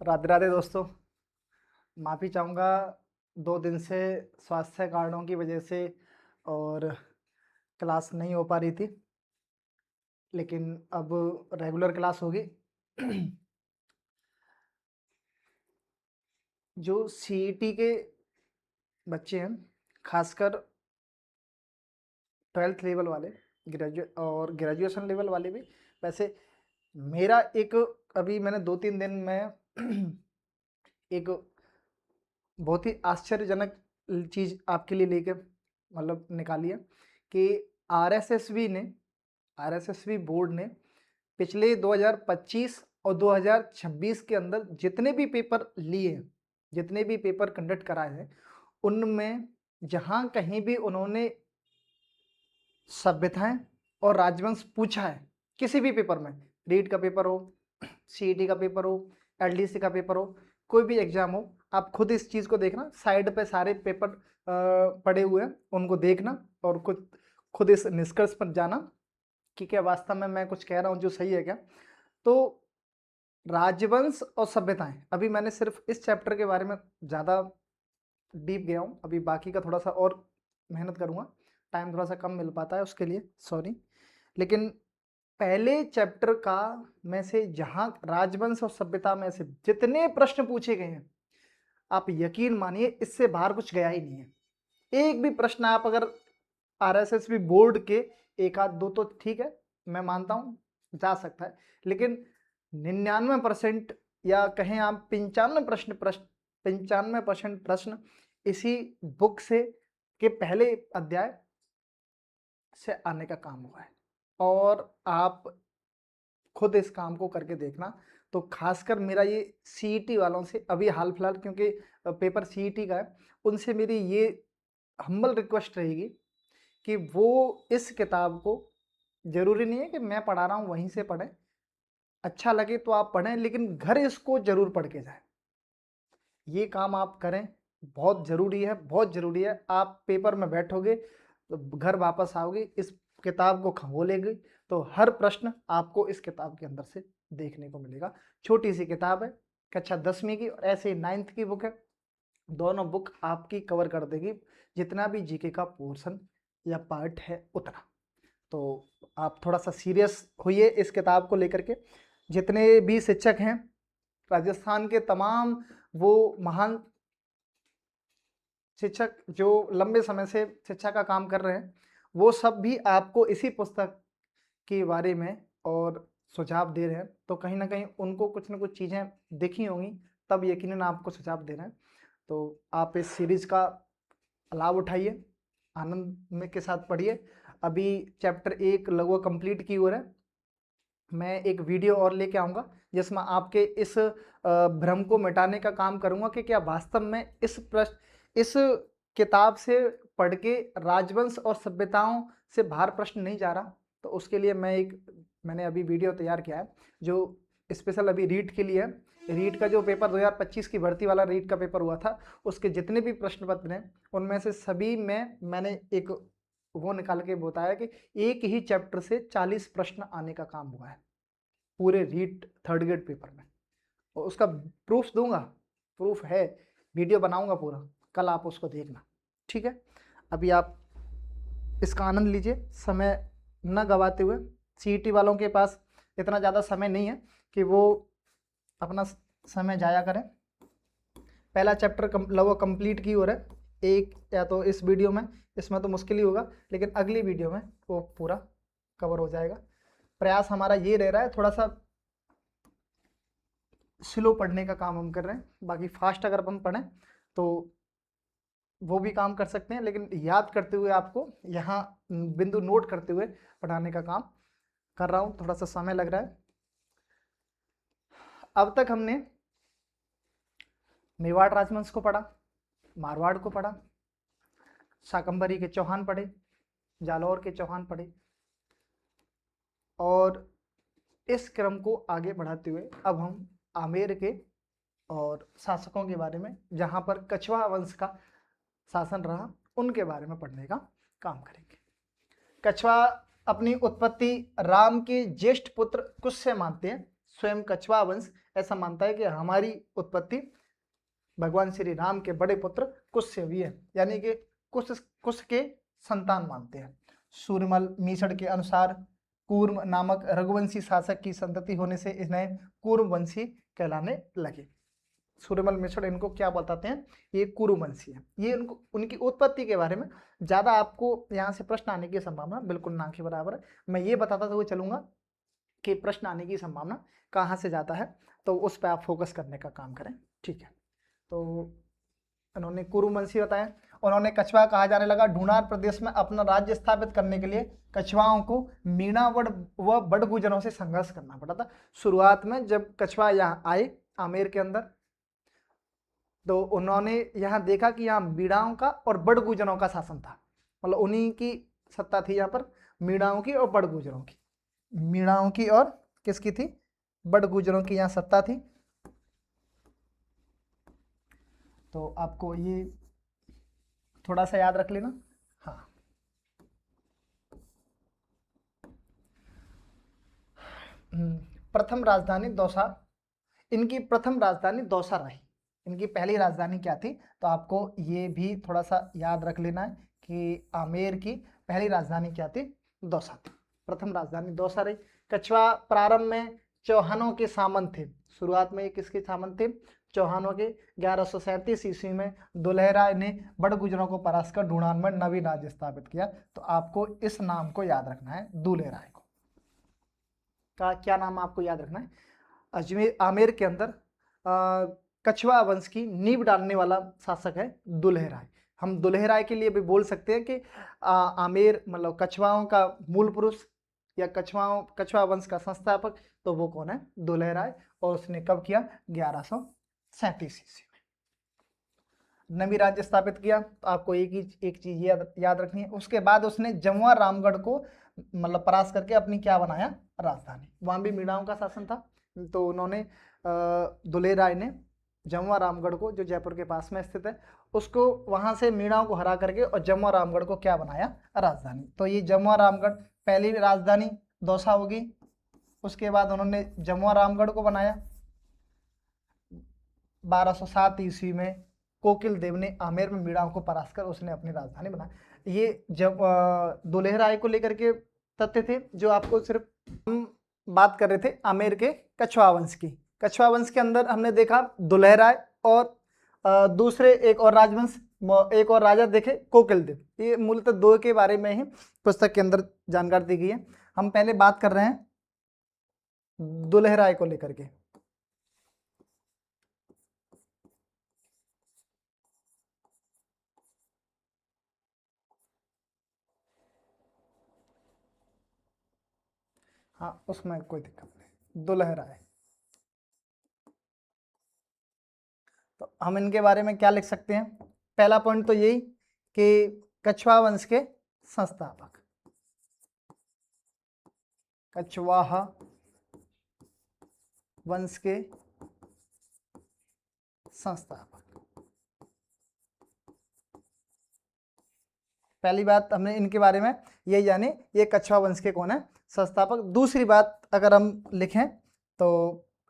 राधे राधे दोस्तों। माफ़ी चाहूँगा, 2 दिन से स्वास्थ्य कारणों की वजह से और क्लास नहीं हो पा रही थी, लेकिन अब रेगुलर क्लास होगी। जो सीईटी के बच्चे हैं, खासकर 12th लेवल वाले, ग्रेजुएशन लेवल वाले भी। वैसे मेरा एक अभी मैंने 2-3 दिन में एक बहुत ही आश्चर्यजनक चीज़ आपके लिए लेके मतलब निकाली है कि आरएसएसबी बोर्ड ने पिछले 2025 और 2026 के अंदर जितने भी पेपर लिए हैं, जितने भी पेपर कंडक्ट कराए हैं, उनमें जहाँ कहीं भी उन्होंने सभ्यताएं और राजवंश पूछा है, किसी भी पेपर में, रीट का पेपर हो, सीईटी का पेपर हो, एलडीसी का पेपर हो, कोई भी एग्जाम हो, आप खुद इस चीज़ को देखना। साइड पे सारे पेपर पड़े हुए हैं, उनको देखना और खुद इस निष्कर्ष पर जाना कि क्या वास्तव में मैं कुछ कह रहा हूँ जो सही है क्या। तो राजवंश और सभ्यताएं, अभी मैंने सिर्फ इस चैप्टर के बारे में ज़्यादा डीप गया हूँ, अभी बाकी का थोड़ा सा और मेहनत करूँगा। टाइम थोड़ा सा कम मिल पाता है, उसके लिए सॉरी। लेकिन पहले चैप्टर का में से जहाँ राजवंश और सभ्यता में से जितने प्रश्न पूछे गए हैं, आप यकीन मानिए इससे बाहर कुछ गया ही नहीं है। एक भी प्रश्न आप अगर आरएसएसबी बोर्ड के एक आध दो तो ठीक है, मैं मानता हूँ जा सकता है, लेकिन 99% या कहें आप 95% प्रश्न इसी बुक से के पहले अध्याय से आने का काम हुआ है। और आप खुद इस काम को करके देखना। तो खासकर मेरा ये सीईटी वालों से अभी हाल फिलहाल, क्योंकि पेपर सीईटी का है, उनसे मेरी ये हम्बल रिक्वेस्ट रहेगी कि वो इस किताब को, जरूरी नहीं है कि मैं पढ़ा रहा हूँ वहीं से पढ़ें, अच्छा लगे तो आप पढ़ें, लेकिन घर इसको जरूर पढ़ के जाएं। ये काम आप करें, बहुत ज़रूरी है, बहुत ज़रूरी है। आप पेपर में बैठोगे तो घर वापस आओगे, इस किताब को खंगोलेंगे तो हर प्रश्न आपको इस किताब के अंदर से देखने को मिलेगा। छोटी सी किताब है, कक्षा 10वीं की, और ऐसे ही 9th की बुक है। दोनों बुक आपकी कवर कर देगी जितना भी जीके का पोर्शन या पार्ट है उतना। तो आप थोड़ा सा सीरियस होइए इस किताब को लेकर के। जितने भी शिक्षक हैं राजस्थान के, तमाम वो महान शिक्षक जो लंबे समय से शिक्षा का काम कर रहे हैं, वो सब भी आपको इसी पुस्तक के बारे में और सुझाव दे रहे हैं। तो कहीं ना कहीं उनको कुछ ना कुछ चीज़ें दिखी होंगी, तब यकीनन आपको सुझाव दे रहे हैं। तो आप इस सीरीज का लाभ उठाइए, आनंद में के साथ पढ़िए। अभी चैप्टर 1 लगभग कंप्लीट की ओर है। मैं एक वीडियो और लेके आऊँगा जिसमें आपके इस भ्रम को मिटाने का काम करूँगा कि क्या वास्तव में इस किताब से पढ़ के राजवंश और सभ्यताओं से बाहर प्रश्न नहीं जा रहा। तो उसके लिए मैंने अभी वीडियो तैयार किया है जो स्पेशल अभी रीट के लिए है। रीट का जो पेपर 2025 की भर्ती वाला रीट का पेपर हुआ था, उसके जितने भी प्रश्न पत्र हैं उनमें से सभी में मैंने एक वो निकाल के बताया कि एक ही चैप्टर से 40 प्रश्न आने का काम हुआ है पूरे रीट थर्ड ग्रेड पेपर में। और उसका प्रूफ दूंगा, प्रूफ है, वीडियो बनाऊंगा पूरा, कल आप उसको देखना, ठीक है। अभी आप इसका आनंद लीजिए समय न गवाते हुए। सीईटी वालों के पास इतना ज़्यादा समय नहीं है कि वो अपना समय जाया करें। पहला चैप्टर लगभग कंप्लीट की ओर है, एक या तो इस वीडियो में, इसमें तो मुश्किल ही होगा, लेकिन अगली वीडियो में वो पूरा कवर हो जाएगा। प्रयास हमारा ये रह रहा है, थोड़ा सा स्लो पढ़ने का काम हम कर रहे हैं। बाकी फास्ट अगर हम पढ़ें तो वो भी काम कर सकते हैं, लेकिन याद करते हुए आपको यहाँ बिंदु नोट करते हुए पढ़ाने का काम कर रहा हूँ। थोड़ा सा समय लग रहा है। अब तक हमने मेवाड़ राजवंश को पढ़ा, मारवाड़ को पढ़ा, शाकंभरी के चौहान पढ़े, जालौर के चौहान पढ़े, और इस क्रम को आगे बढ़ाते हुए अब हम आमेर के और शासकों के बारे में, जहाँ पर कछवा वंश का शासन रहा, उनके बारे में पढ़ने का काम करेंगे। कछवा अपनी उत्पत्ति राम के ज्येष्ठ पुत्र कुश से मानते हैं। स्वयं कछवा वंश ऐसा मानता है कि हमारी उत्पत्ति भगवान श्री राम के बड़े पुत्र कुश से हुई है, यानी कि कुश के संतान मानते हैं। सूर्यमल मीसड़ के अनुसार कूर्म नामक रघुवंशी शासक की संतति होने से इन्हें कूर्म वंशी कहलाने लगे। सूर्यमल मिश्र इनको क्या बताते हैं, ये कुरुवंशी है। ये उनको उनकी उत्पत्ति के बारे में ज्यादा आपको यहाँ से प्रश्न आने की संभावना बिल्कुल ना के बराबर है। मैं ये बताता हुए चलूंगा कि प्रश्न आने की संभावना कहाँ से जाता है, तो उस पर आप फोकस करने का काम करें, ठीक है। तो उन्होंने कुरुवंशी बताया। उन्होंने कछवा कहा जाने लगा। ढूंढार प्रदेश में अपना राज्य स्थापित करने के लिए कछवाओं को मीणावड़ व बड़गुजरों से संघर्ष करना पड़ा था। शुरुआत में जब कछवा यहाँ आए आमेर के अंदर, तो उन्होंने यहाँ देखा कि यहाँ मीणाओं का और बड़गुजरों का शासन था, मतलब उन्हीं की सत्ता थी यहाँ पर, मीणाओं की और बड़गुजरों की। मीणाओं की और किसकी थी, बड़गुजरों की यहाँ सत्ता थी। तो आपको ये थोड़ा सा याद रख लेना। हाँ, प्रथम राजधानी दौसा, इनकी प्रथम राजधानी दौसा रही। इनकी पहली राजधानी क्या थी, तो आपको ये भी थोड़ा सा याद रख लेना है कि आमेर की पहली राजधानी क्या थी, दौसा थी। प्रथम राजधानी दौसा रही। कछवा प्रारंभ में चौहानों के सामंत थे। शुरुआत में ये किसके सामंत थे, चौहानों के। 1137 ईस्वी में दुल्हेराय ने बड़गुजरों को परास्त कर ढूंढान में नवीन राज्य स्थापित किया। तो आपको इस नाम को याद रखना है, दुल्हेराय को। का क्या नाम आपको याद रखना है, अजमेर आमेर के अंदर कछवा वंश की नींव डालने वाला शासक है दुल्हेराय। हम दुल्हेराय के लिए भी बोल सकते हैं कि आमेर मतलब कछवाओं का मूल पुरुष या कछवा वंश का संस्थापक, तो वो कौन है, दुल्हेराय। और उसने कब किया, 1137 ईस्वी में नवी राज्य स्थापित किया। तो आपको एक चीज याद रखनी है। उसके बाद उसने जमुआ रामगढ़ को मतलब परास्त करके अपनी क्या बनाया, राजधानी। वहां भी मीणाओं का शासन था, तो उन्होंने दुल्हेराय ने जमुआ रामगढ़ को, जो जयपुर के पास में स्थित है, उसको वहां से मीणाओं को हरा करके और जमुआ रामगढ़ को क्या बनाया, राजधानी। तो ये जमुआ रामगढ़ पहली राजधानी दौसा होगी। उसके बाद उन्होंने जमुआ रामगढ़ को बनाया। 1207 ईस्वी में कोकिल देव ने आमेर में मीणाओं को परास्त कर उसने अपनी राजधानी बनाई। ये जब दुल्हेराय को लेकर के तथ्य थे जो आपको सिर्फ हम बात कर रहे थे आमेर के कछवा वंश की। कछवा वंश के अंदर हमने देखा दुल्हेराय और दूसरे एक और राजवंश, एक और राजा देखे कोकिल देव। ये मूलतः दो के बारे में ही पुस्तक के अंदर जानकारी दी गई है। हम पहले बात कर रहे हैं दुल्हेराय को लेकर के। हाँ, उसमें कोई दिक्कत नहीं, दुल्हेराय। तो हम इनके बारे में क्या लिख सकते हैं, पहला पॉइंट तो यही कि कछवा वंश के संस्थापक, कछवाहा वंश के संस्थापक। पहली बात हमने इनके बारे में यही जानी, ये कछवा वंश के कौन है, संस्थापक। दूसरी बात अगर हम लिखें तो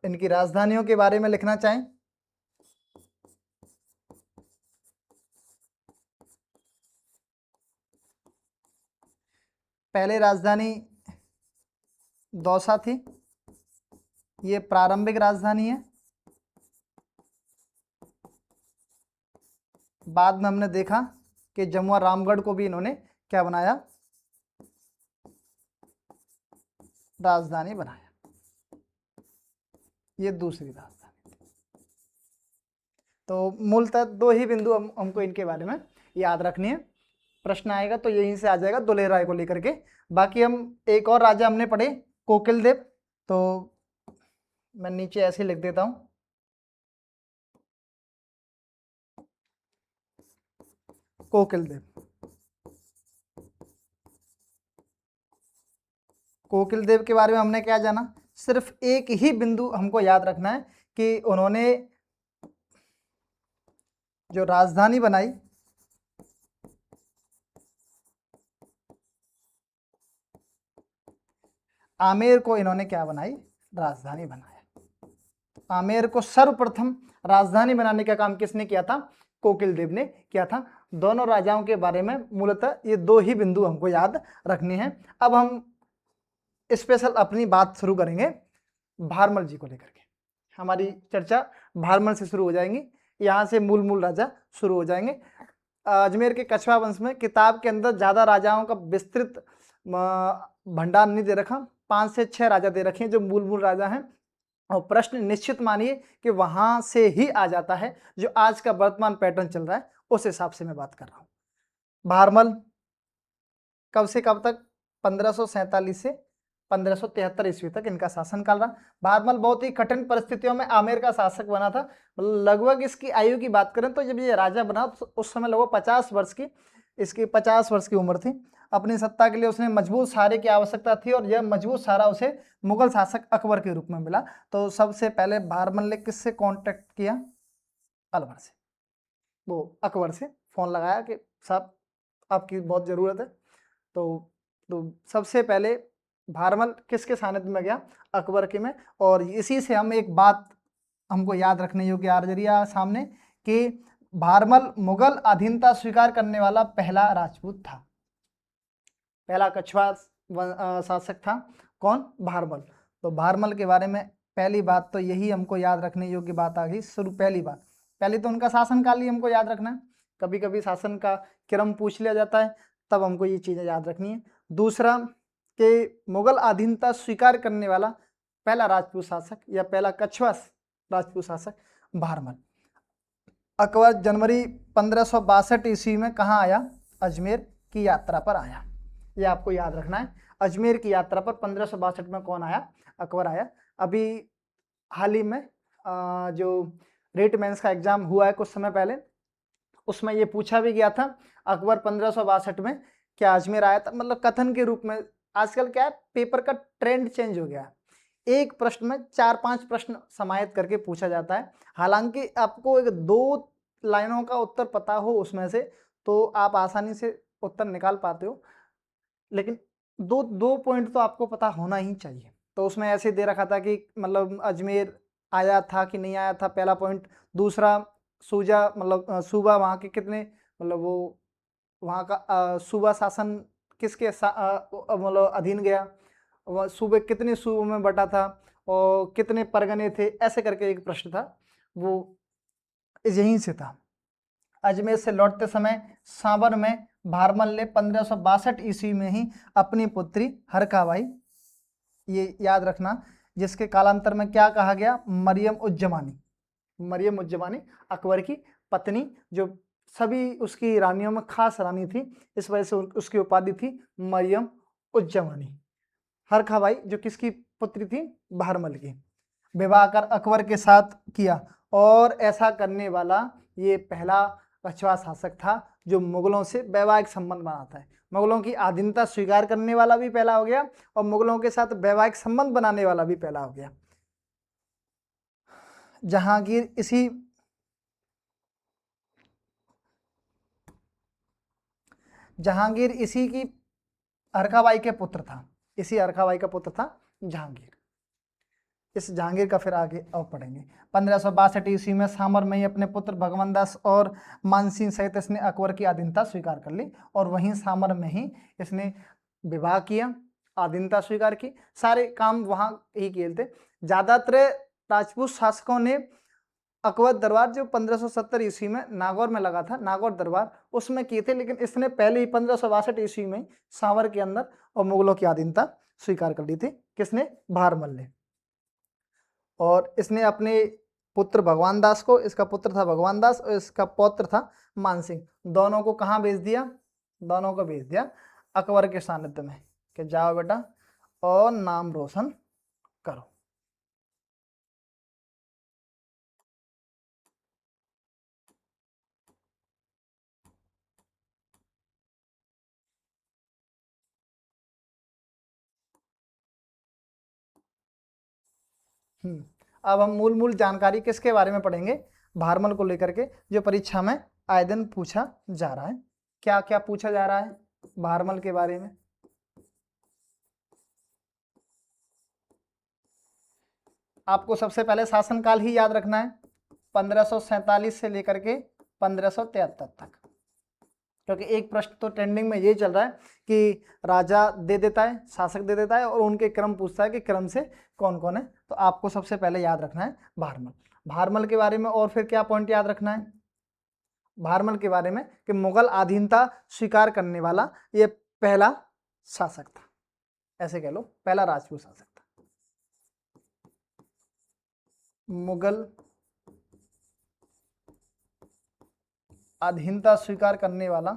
इनकी राजधानियों के बारे में लिखना चाहें, पहले राजधानी दौसा थी, ये प्रारंभिक राजधानी है। बाद में हमने देखा कि जमुआ रामगढ़ को भी इन्होंने क्या बनाया, राजधानी बनाया। ये दूसरी राजधानी थी। तो मूलतः दो ही बिंदु हमको इनके बारे में याद रखनी है। प्रश्न आएगा तो यहीं से आ जाएगा दुल्हेराय को लेकर के। बाकी हम एक और राजा हमने पढ़े कोकिल देव, तो मैं नीचे ऐसे लिख देता हूं, कोकिल देव। कोकिल देव के बारे में हमने क्या जाना, सिर्फ एक ही बिंदु हमको याद रखना है कि उन्होंने जो राजधानी बनाई, आमेर को इन्होंने क्या बनाई, राजधानी बनाया। आमेर को सर्वप्रथम राजधानी बनाने का काम किसने किया था? कोकिल देव ने किया था। दोनों राजाओं के बारे में मूलतः ये दो ही बिंदु हमको याद रखने हैं। अब हम स्पेशल अपनी बात शुरू करेंगे भारमल जी को लेकर के। हमारी चर्चा भारमल से शुरू हो जाएंगी, यहाँ से मूल राजा शुरू हो जाएंगे। अजमेर के कछवा वंश में किताब के अंदर ज़्यादा राजाओं का विस्तृत भंडार नहीं दे रखा, 5 से 6 राजा दे रखे हैं जो मूल राजा हैं। और प्रश्न निश्चित मानिए कि वहां से ही आ जाता है, जो आज का वर्तमान पैटर्न चल रहा है उस हिसाब से मैं बात कर रहा हूँ। भारमल कब से कब तक? 1547 से 1573 ईस्वी तक इनका शासनकाल रहा। भारमल बहुत ही कठिन परिस्थितियों में आमेर का शासक बना था। लगभग इसकी आयु की बात करें तो जब ये राजा बना तो उस समय लगभग 50 वर्ष की इसकी 50 वर्ष की उम्र थी। अपनी सत्ता के लिए उसने मजबूत सहारे की आवश्यकता थी और यह मजबूत सहारा उसे मुगल शासक अकबर के रूप में मिला। तो सबसे पहले भारमल ने किससे कांटेक्ट किया? अलवर से। वो अकबर से फोन लगाया कि साहब आपकी बहुत ज़रूरत है। तो सबसे पहले भारमल किसके सानिध्य में गया? अकबर के में। और इसी से हम एक बात हमको याद रखने योग्य आ रही है सामने कि भारमल मुगल अधीनता स्वीकार करने वाला पहला राजपूत था, पहला कछवा शासक था। कौन? भारमल। तो भारमल के बारे में पहली बात तो यही हमको याद रखने योग्य बात आ गई शुरू। पहली बात, पहले तो उनका शासनकाल ही हमको याद रखना है। कभी कभी शासन का क्रम पूछ लिया जाता है, तब हमको ये चीज़ें याद रखनी है। दूसरा कि मुगल अधीनता स्वीकार करने वाला पहला राजपूत शासक या पहला कछवा राजपूत शासक भारमल। अकबर जनवरी 1562 ईस्वी में कहाँ आया? अजमेर की यात्रा पर आया। ये आपको याद रखना है। अजमेर की यात्रा पर 1562 में कौन आया? अकबर आया। अभी हाल ही में जो रेट मेंस का एग्जाम हुआ है कुछ समय पहले, उसमें ये पूछा भी गया था अकबर 1562 में क्या अजमेर आया था, मतलब कथन के रूप में। आजकल क्या है, पेपर का ट्रेंड चेंज हो गया है, एक प्रश्न में 4-5 प्रश्न समाहित करके पूछा जाता है। हालांकि आपको एक 2 लाइनों का उत्तर पता हो उसमें से तो आप आसानी से उत्तर निकाल पाते हो, लेकिन दो पॉइंट तो आपको पता होना ही चाहिए। तो उसमें ऐसे दे रखा था कि मतलब अजमेर आया था कि नहीं आया था, पहला पॉइंट। दूसरा सूजा मतलब सूबा वहाँ के कितने, मतलब वो वहाँ का सूबा शासन किसके मतलब अधीन गया, वह सूबे कितने सूबों में बटा था और कितने परगने थे, ऐसे करके एक प्रश्न था, वो यहीं से था। अजमेर से लौटते समय सांबर में भारमल ने 1562 ईस्वी में ही अपनी पुत्री हरकाबाई, ये याद रखना, जिसके कालांतर में क्या कहा गया? मरियम उज्जमानी। मरियम उज्जमानी अकबर की पत्नी, जो सभी उसकी रानियों में खास रानी थी, इस वजह से उसकी उपाधि थी मरियम उज्जमानी। हरकाबाई जो किसकी पुत्री थी? भारमल की। विवाह कर अकबर के साथ किया और ऐसा करने वाला ये पहला कछवा शासक था जो मुगलों से वैवाहिक संबंध बनाता है। मुगलों की अधीनता स्वीकार करने वाला भी पहला हो गया और मुगलों के साथ वैवाहिक संबंध बनाने वाला भी पहला हो गया। जहांगीर इसी की हरकाबाई के पुत्र था, इसी हरकाबाई का पुत्र था जहांगीर। इस जहांगीर का फिर आगे और पढ़ेंगे। 1562 ईस्वी में सामर में ही अपने पुत्र भगवान दास और मानसिंह सहित इसने अकबर की अधीनता स्वीकार कर ली और वहीं सामर में ही इसने विवाह किया, अधीनता स्वीकार की, सारे काम वहाँ ही किए थे। ज़्यादातर राजपूत शासकों ने अकबर दरबार जो 1570 ईस्वी में नागौर में लगा था, नागौर दरबार, उसमें किए थे, लेकिन इसने पहले ही 1562 ईस्वी में सावर के अंदर और मुगलों की अधीनता स्वीकार कर ली थी। किसने? भारमल ने। और इसने अपने पुत्र भगवान दास को, इसका पुत्र था भगवान दास और इसका पौत्र था मानसिंह, दोनों को कहाँ भेज दिया? दोनों को भेज दिया अकबर के सानिध्य में कि जाओ बेटा और नाम रोशन करो। अब हम मूल जानकारी किसके बारे में पढ़ेंगे? भारमल को लेकर के, जो परीक्षा में आए दिन पूछा जा रहा है। क्या क्या पूछा जा रहा है भारमल के बारे में? आपको सबसे पहले शासनकाल ही याद रखना है, 1547 से लेकर के 1573 तक, क्योंकि एक प्रश्न तो ट्रेंडिंग में ये चल रहा है कि राजा दे देता है, शासक दे देता है और उनके क्रम पूछता है कि क्रम से कौन कौन है। तो आपको सबसे पहले याद रखना है भारमल। भारमल के बारे में और फिर क्या पॉइंट याद रखना है भारमल के बारे में कि मुगल अधीनता स्वीकार करने वाला ये पहला शासक था, ऐसे कह लो पहला राजपूत शासक था। मुगल अधीनता स्वीकार करने वाला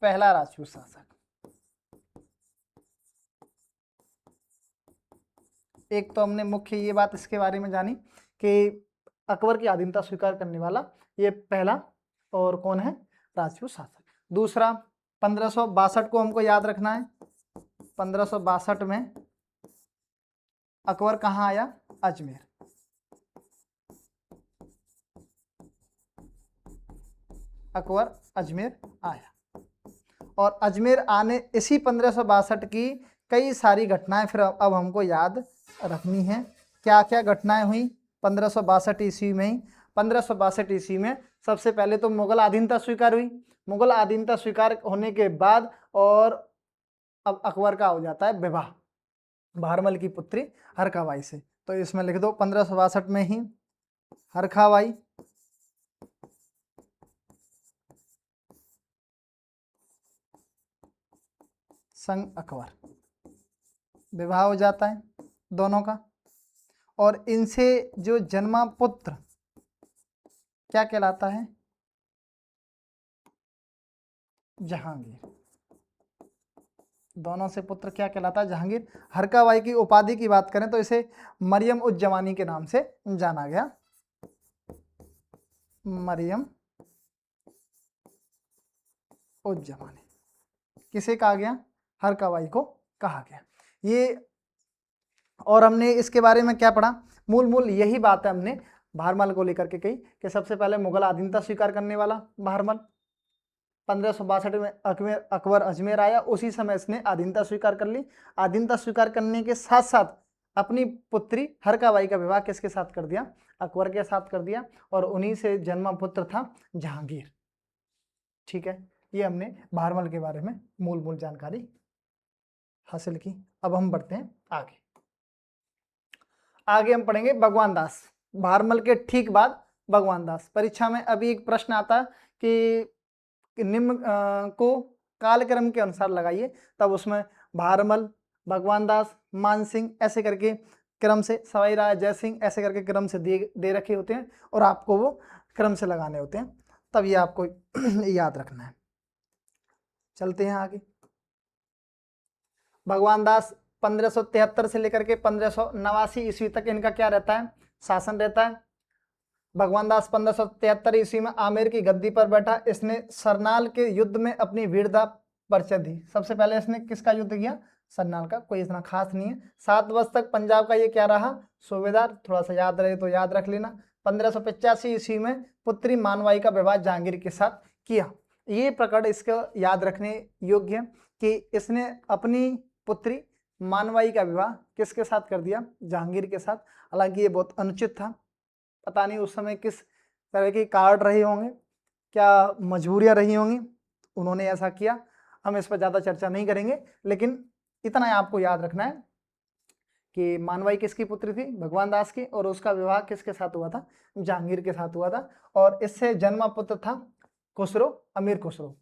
पहला राजपूत शासक। एक तो हमने मुख्य ये बात इसके बारे में जानी कि अकबर की अधीनता स्वीकार करने वाला ये पहला और कौन है, राजपूत शासक। दूसरा 1562 को हमको याद रखना है। 1562 में अकबर कहाँ आया, अजमेर। अकबर अजमेर आया और अजमेर आने इसी 1562 की कई सारी घटनाएं फिर अब हमको याद रखनी है। क्या क्या घटनाएं हुई 1562 ईस्वी में ही। 1562 ईस्वी में सबसे पहले तो मुगल अधीनता स्वीकार हुई। मुगल अधीनता स्वीकार होने के बाद और अब अकबर का हो जाता है विवाह भारमल की पुत्री हरखाबाई से। तो इसमें लिख दो 1562 में ही हरखाबाई संग अकबर विवाह हो जाता है दोनों का। और इनसे जो जन्मा पुत्र क्या कहलाता है, जहांगीर। दोनों से पुत्र क्या कहलाता है, जहांगीर। हरखाबाई की उपाधि की बात करें तो इसे मरियम उज जमानी के नाम से जाना गया। मरियम उज जमानी किसे कहा गया, हरखाबाई को कहा गया। ये और हमने इसके बारे में क्या पढ़ा, मूल यही बात है हमने भारमल को लेकर के कही कि सबसे पहले मुगल अधीनता स्वीकार करने वाला भारमल। 1562 में अकबर अजमेर आया, उसी समय इसने अधीनता स्वीकार कर ली। अधीनता स्वीकार करने के साथ साथ अपनी पुत्री हरखाबाई का विवाह किसके साथ कर दिया, अकबर के साथ कर दिया और उन्हीं से जन्मा पुत्र था जहांगीर। ठीक है, ये हमने भारमल के बारे में मूल जानकारी हासिल की। अब हम बढ़ते हैं आगे। आगे हम पढ़ेंगे भगवान दास। भारमल के ठीक बाद भगवान दास। परीक्षा में अभी एक प्रश्न आता कि निम्न को कालक्रम के अनुसार लगाइए, तब उसमें भारमल, भगवान दास, मान सिंह ऐसे करके क्रम से, सवाई राय जय सिंह ऐसे करके क्रम से दे रखे होते हैं और आपको वो क्रम से लगाने होते हैं, तब ये आपको याद रखना है। चलते हैं आगे। भगवान दास 1573 से लेकर के 1589 ईस्वी तक इनका क्या रहता है, शासन रहता है। भगवान दास 1573 ईस्वी में आमेर की गद्दी पर बैठा। इसने सरनाल के युद्ध में अपनी वीरता परिचय दी। सबसे पहले इसने किसका युद्ध किया, सरनाल का, कोई इतना खास नहीं है। 7 वर्ष तक पंजाब का ये क्या रहा, सूबेदार। थोड़ा सा याद रहे तो याद रख लेना। 1585 ईस्वी में पुत्री मानवाई का विवाह जहांगीर के साथ किया। ये प्रकरण इसको याद रखने योग्य है कि इसने अपनी पुत्री मानवाई का विवाह किसके साथ कर दिया, जहांगीर के साथ। हालांकि ये बहुत अनुचित था, पता नहीं उस समय किस तरह के कारण रहे होंगे, क्या मजबूरियां रही होंगी, उन्होंने ऐसा किया। हम इस पर ज़्यादा चर्चा नहीं करेंगे, लेकिन इतना आपको याद रखना है कि मानवाई किसकी पुत्री थी, भगवान दास की, और उसका विवाह किसके साथ हुआ था, जहांगीर के साथ हुआ था। और इससे जन्मा पुत्र था खुसरो, अमीर खुसरो।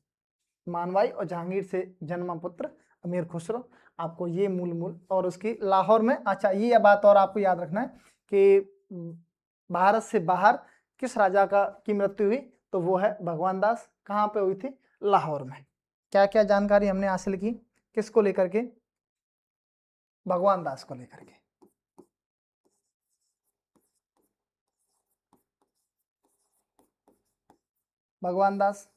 मानवाई और जहांगीर से जन्मा पुत्र अमीर खुसरो। आपको ये मूल और उसकी लाहौर में, अच्छा ये बात और आपको याद रखना है कि भारत से बाहर किस राजा की मृत्यु हुई, तो वो है भगवान दास। कहाँ पे हुई थी, लाहौर में। क्या क्या जानकारी हमने हासिल की, किसको लेकर के, भगवान दास को लेकर के। भगवान दास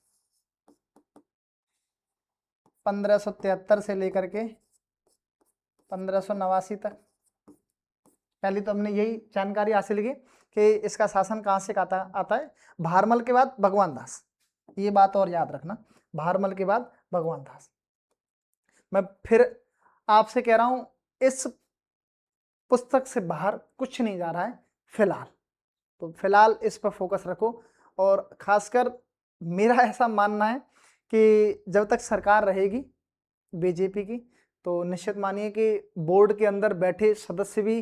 1573 से लेकर के 1589 तक। पहले तो हमने यही जानकारी हासिल की कि इसका शासन कहाँ से आता है, भारमल के बाद भगवान दास। ये बात और याद रखना, भारमल के बाद भगवान दास। मैं फिर आपसे कह रहा हूं, इस पुस्तक से बाहर कुछ नहीं जा रहा है फिलहाल, तो फिलहाल इस पर फोकस रखो। और खासकर मेरा ऐसा मानना है कि जब तक सरकार रहेगी बीजेपी की, तो निश्चित मानिए कि बोर्ड के अंदर बैठे सदस्य भी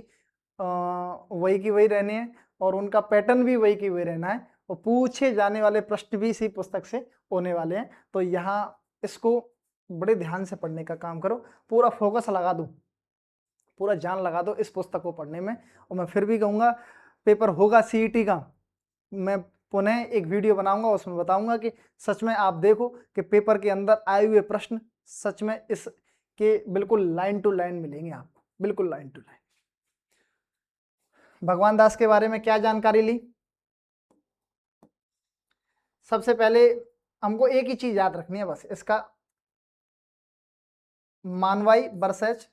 वही की वही रहने हैं, और उनका पैटर्न भी वही की वही रहना है, और पूछे जाने वाले प्रश्न भी इसी पुस्तक से होने वाले हैं। तो यहाँ इसको बड़े ध्यान से पढ़ने का काम करो, पूरा फोकस लगा दो, पूरा जान लगा दो इस पुस्तक को पढ़ने में। और मैं फिर भी कहूँगा, पेपर होगा सीईटी का, मैं पुनः एक वीडियो बनाऊंगा, उसमें बताऊंगा कि सच में आप देखो कि पेपर के अंदर आए हुए प्रश्न सच में इसके बिल्कुल लाइन टू लाइन मिलेंगे आपको, बिल्कुल लाइन टू लाइन। भगवान दास के बारे में क्या जानकारी ली? सबसे पहले हमको एक ही चीज याद रखनी है बस, इसका मानवाई वर्सेस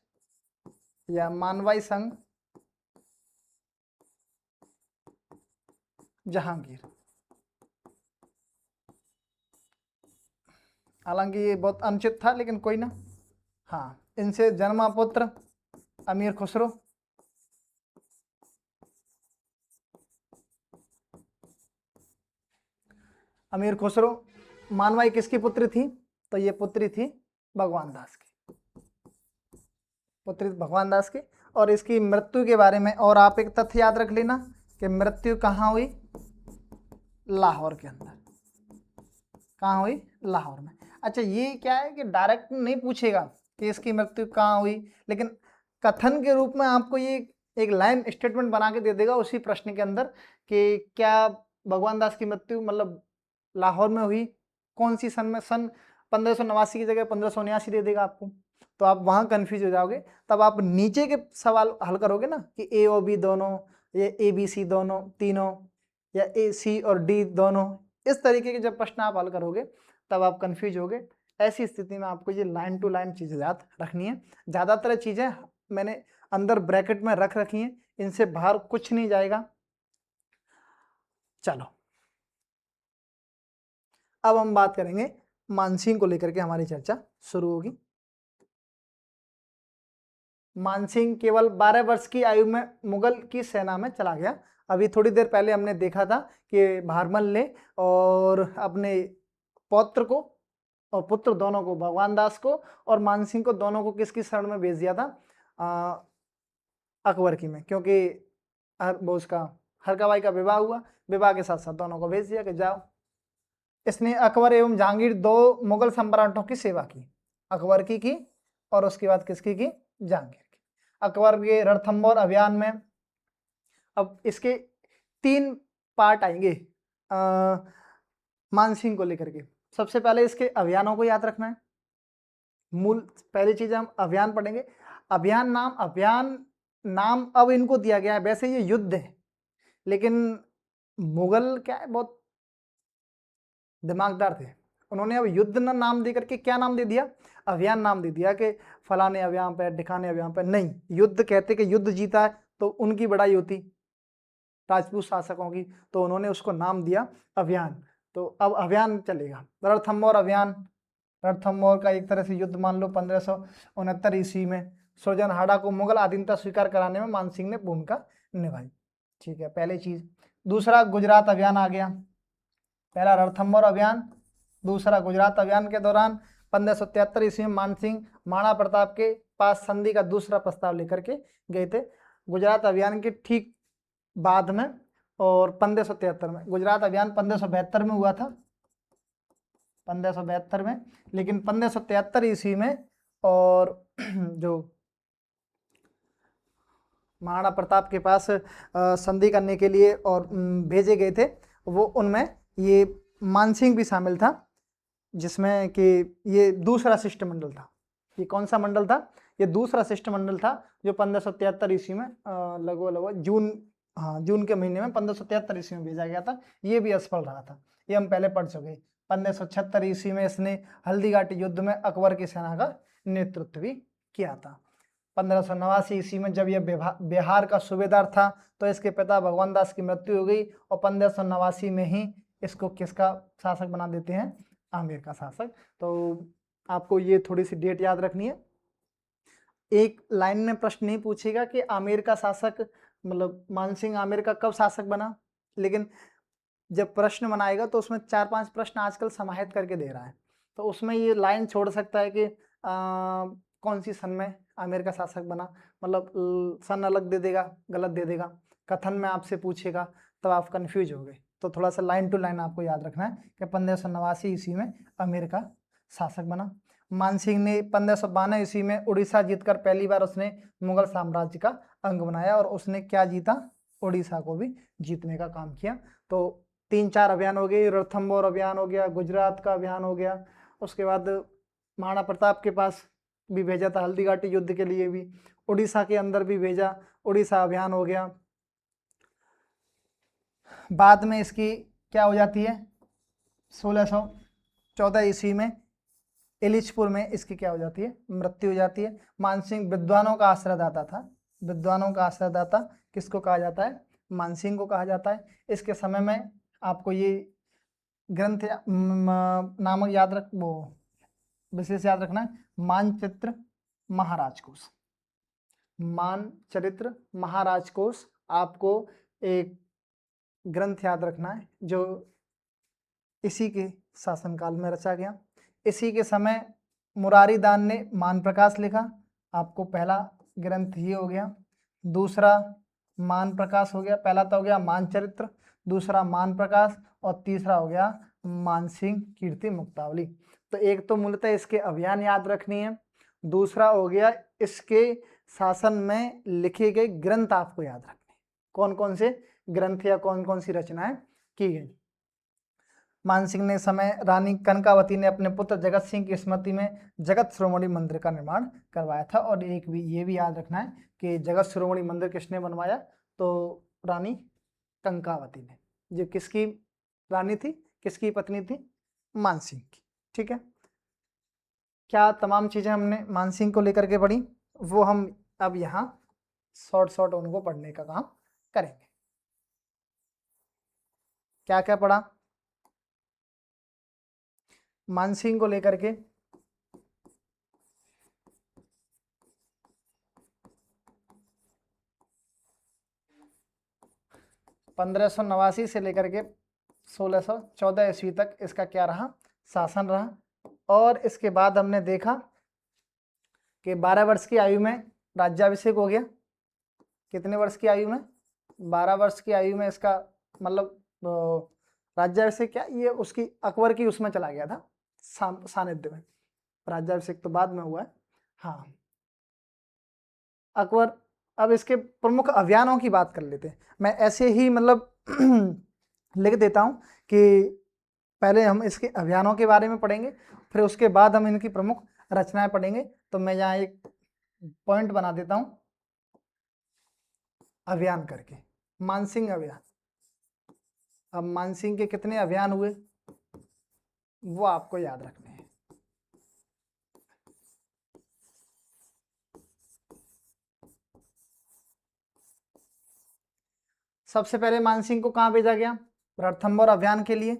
या मानवाई संघ जहांगीर। हालांकि ये बहुत अनुचित था, लेकिन कोई ना। हाँ, इनसे जन्मा पुत्र अमीर खुसरो, अमीर खुसरो। मानवाई किसकी पुत्री थी? तो ये पुत्री थी भगवान दास की, पुत्री भगवान दास की। और इसकी मृत्यु के बारे में और आप एक तथ्य याद रख लेना कि मृत्यु कहाँ हुई? लाहौर के अंदर। कहाँ हुई? लाहौर में। अच्छा, ये क्या है कि डायरेक्ट नहीं पूछेगा कि इसकी मृत्यु कहाँ हुई, लेकिन कथन के रूप में आपको ये एक लाइन स्टेटमेंट बना के दे देगा उसी प्रश्न के अंदर कि क्या भगवान दास की मृत्यु मतलब लाहौर में हुई, कौन सी सन में? सन 1589 की जगह 1579 दे देगा आपको, तो आप वहाँ कन्फ्यूज हो जाओगे। तब आप नीचे के सवाल हल करोगे ना कि ए और बी दोनों, या ए बी सी दोनों, तीनों, या ए सी और डी दोनों, इस तरीके के जब प्रश्न आप हल करोगे तब आप कन्फ्यूज होगे। ऐसी स्थिति में आपको ये लाइन टू लाइन चीज़ें याद रखनी है। ज़्यादातर चीज़ें मैंने अंदर ब्रैकेट में रख रखी हैं, इनसे बाहर कुछ नहीं जाएगा। चलो, अब हम बात करेंगे मानसिंह को लेकर के, हमारी चर्चा शुरू होगी। मानसिंह केवल 12 वर्ष की आयु में मुगल की सेना में चला गया। अभी थोड़ी देर पहले हमने देखा था कि भारमल ने और अपने पौत्र को और पुत्र दोनों को, भगवान दास को और मानसिंह को, दोनों को किसकी शरण में भेज दिया था? अकबर की में, क्योंकि वो उसका हरकाबाई का विवाह हुआ, विवाह के साथ साथ दोनों को भेज दिया कि जाओ। इसने अकबर एवं जहांगीर दो मुगल सम्राटों की सेवा की, अकबर की और उसके बाद किसकी की? जहांगीर की। अकबर के रणथंभौर अभियान में, अब इसके 3 पार्ट आएंगे मानसिंह को लेकर के। सबसे पहले इसके अभियानों को याद रखना है, मूल पहली चीज हम अभियान पढ़ेंगे। अभियान नाम अब इनको दिया गया है, वैसे ये युद्ध है, लेकिन मुगल क्या है, बहुत दिमागदार थे, उन्होंने अब युद्ध ना नाम दे करके क्या नाम दे दिया? अभियान नाम दे दिया कि फलाने अभियान पे, ढिकाने अभियान पे। नहीं, युद्ध कहते कि युद्ध जीता है तो उनकी बड़ाई होती राजपूत शासकों की, तो उन्होंने उसको नाम दिया अभियान। तो अब अभियान चलेगा। रणथंभौर अभियान, रणथंभौर का एक तरह से युद्ध मान लो 1569 ईस्वी में। सुरजनहाड़ा को मुगल अधीनता स्वीकार कराने में मानसिंह ने भूमिका निभाई। ठीक है, पहली चीज। दूसरा, गुजरात अभियान आ गया। पहला रणथंभौर अभियान, दूसरा गुजरात अभियान के दौरान 1573 ईस्वी में मानसिंह महाराणा प्रताप के पास संधि का दूसरा प्रस्ताव लेकर के गए थे। गुजरात अभियान के ठीक बाद में, और 1573 में, गुजरात अभियान 1572 में हुआ था, 1572 में, लेकिन 1573 ईस्वी में और जो महाराणा प्रताप के पास संधि करने के लिए और भेजे गए थे, वो उनमें ये मानसिंह भी शामिल था, जिसमें कि ये दूसरा शिष्टमंडल था। ये कौन सा मंडल था? ये दूसरा शिष्टमंडल था, जो 1573 ईस्वी में लगभग जून के महीने में 1573 ईस्वी में भेजा गया था। ये भी असफल रहा था, ये हम पहले पढ़ चुके। 1576 ईस्वी में इसने हल्दीघाटी युद्ध में अकबर की सेना का नेतृत्व भी किया था। 1589 ईस्वी में जब यह बिहार का सूबेदार था, तो इसके पिता भगवान दास की मृत्यु हो गई, और 1589 में ही इसको किसका शासक बना देते हैं? आमेर का शासक। तो आपको ये थोड़ी सी डेट याद रखनी है। एक लाइन में प्रश्न नहीं पूछेगा कि आमेर का शासक मतलब मानसिंह आमेर का कब शासक बना, लेकिन जब प्रश्न बनाएगा तो उसमें 4-5 प्रश्न आजकल समाहित करके दे रहा है, तो उसमें ये लाइन छोड़ सकता है कि कौन सी सन में आमेर का शासक बना, मतलब सन अलग दे देगा, गलत दे देगा, कथन में आपसे पूछेगा तब आप कंफ्यूज हो गए। तो थोड़ा सा लाइन टू लाइन आपको याद रखना है कि 1589 ईस्वी में आमेर का शासक बना। मानसिंह ने 1592 ईस्वी में उड़ीसा जीतकर पहली बार उसने मुगल साम्राज्य का अंग बनाया, और उसने क्या जीता, उड़ीसा को भी जीतने का काम किया। तो 3-4 अभियान हो गए, रणथंबोर अभियान हो गया, गुजरात का अभियान हो गया, उसके बाद महाराणा प्रताप के पास भी भेजा था हल्दीघाटी युद्ध के लिए भी, उड़ीसा के अंदर भी भेजा, उड़ीसा अभियान हो गया। बाद में इसकी क्या हो जाती है, 1614 ईस्वी में इलिचपुर में इसकी क्या हो जाती है, मृत्यु हो जाती है। मानसिंह विद्वानों का आश्रयदाता था, विद्वानों का आश्रयदाता किसको कहा जाता है, मानसिंह को कहा जाता है। इसके समय में आपको ये ग्रंथ नामक याद रख वो विशेष याद रखना है, मानचित्र महाराजकोश, मानचरित्र महाराजकोश आपको एक ग्रंथ याद रखना है जो इसी के शासनकाल में रचा गया। इसी के समय मुरारी दान ने मान प्रकाश लिखा, आपको पहला ग्रंथ ये हो गया। दूसरा मान प्रकाश हो गया, पहला तो हो गया मानचरित्र, दूसरा मान प्रकाश, और तीसरा हो गया मानसिंह कीर्ति मुक्तावली। तो एक तो मूलतः इसके अभियान याद रखनी है, दूसरा हो गया इसके शासन में लिखे गए ग्रंथ आपको याद रखने, कौन कौन से ग्रंथ या कौन कौन सी रचनाएं की गई। मानसिंह ने समय रानी कनकावती ने अपने पुत्र जगत सिंह की स्मृति में जगत शिरोमणि मंदिर का निर्माण करवाया था। और एक भी ये भी याद रखना है कि जगत शिरोमणि मंदिर किसने बनवाया, तो रानी कंकावती ने, जो किसकी रानी थी, किसकी पत्नी थी, मानसिंह की। ठीक है, क्या तमाम चीजें हमने मानसिंह को लेकर के पढ़ी, वो हम अब यहाँ शॉर्ट उनको पढ़ने का काम करेंगे। क्या क्या पढ़ा मानसिंह को लेकर के, 1589 से लेकर के 1614 ईस्वी तक इसका क्या रहा, शासन रहा। और इसके बाद हमने देखा कि 12 वर्ष की आयु में राज्याभिषेक हो गया। कितने वर्ष की आयु में, 12 वर्ष की आयु में इसका मतलब राज्याभिषेक, क्या ये उसकी अकबर की उसमें चला गया था सानिध्य में, राज्याभिषेक तो बाद में हुआ है। हाँ, अकबर। अब इसके प्रमुख अभियानों की बात कर लेते हैं, मैं ऐसे ही मतलब लिख देता हूं कि पहले हम इसके अभियानों के बारे में पढ़ेंगे, फिर उसके बाद हम इनकी प्रमुख रचनाएं पढ़ेंगे। तो मैं यहाँ एक पॉइंट बना देता हूं, अभियान करके, मानसिंह अभियान। अब मानसिंह के कितने अभियान हुए वो आपको याद रखने हैं। सबसे पहले मानसिंह को कहां भेजा गया, रणथंबोर अभियान के लिए।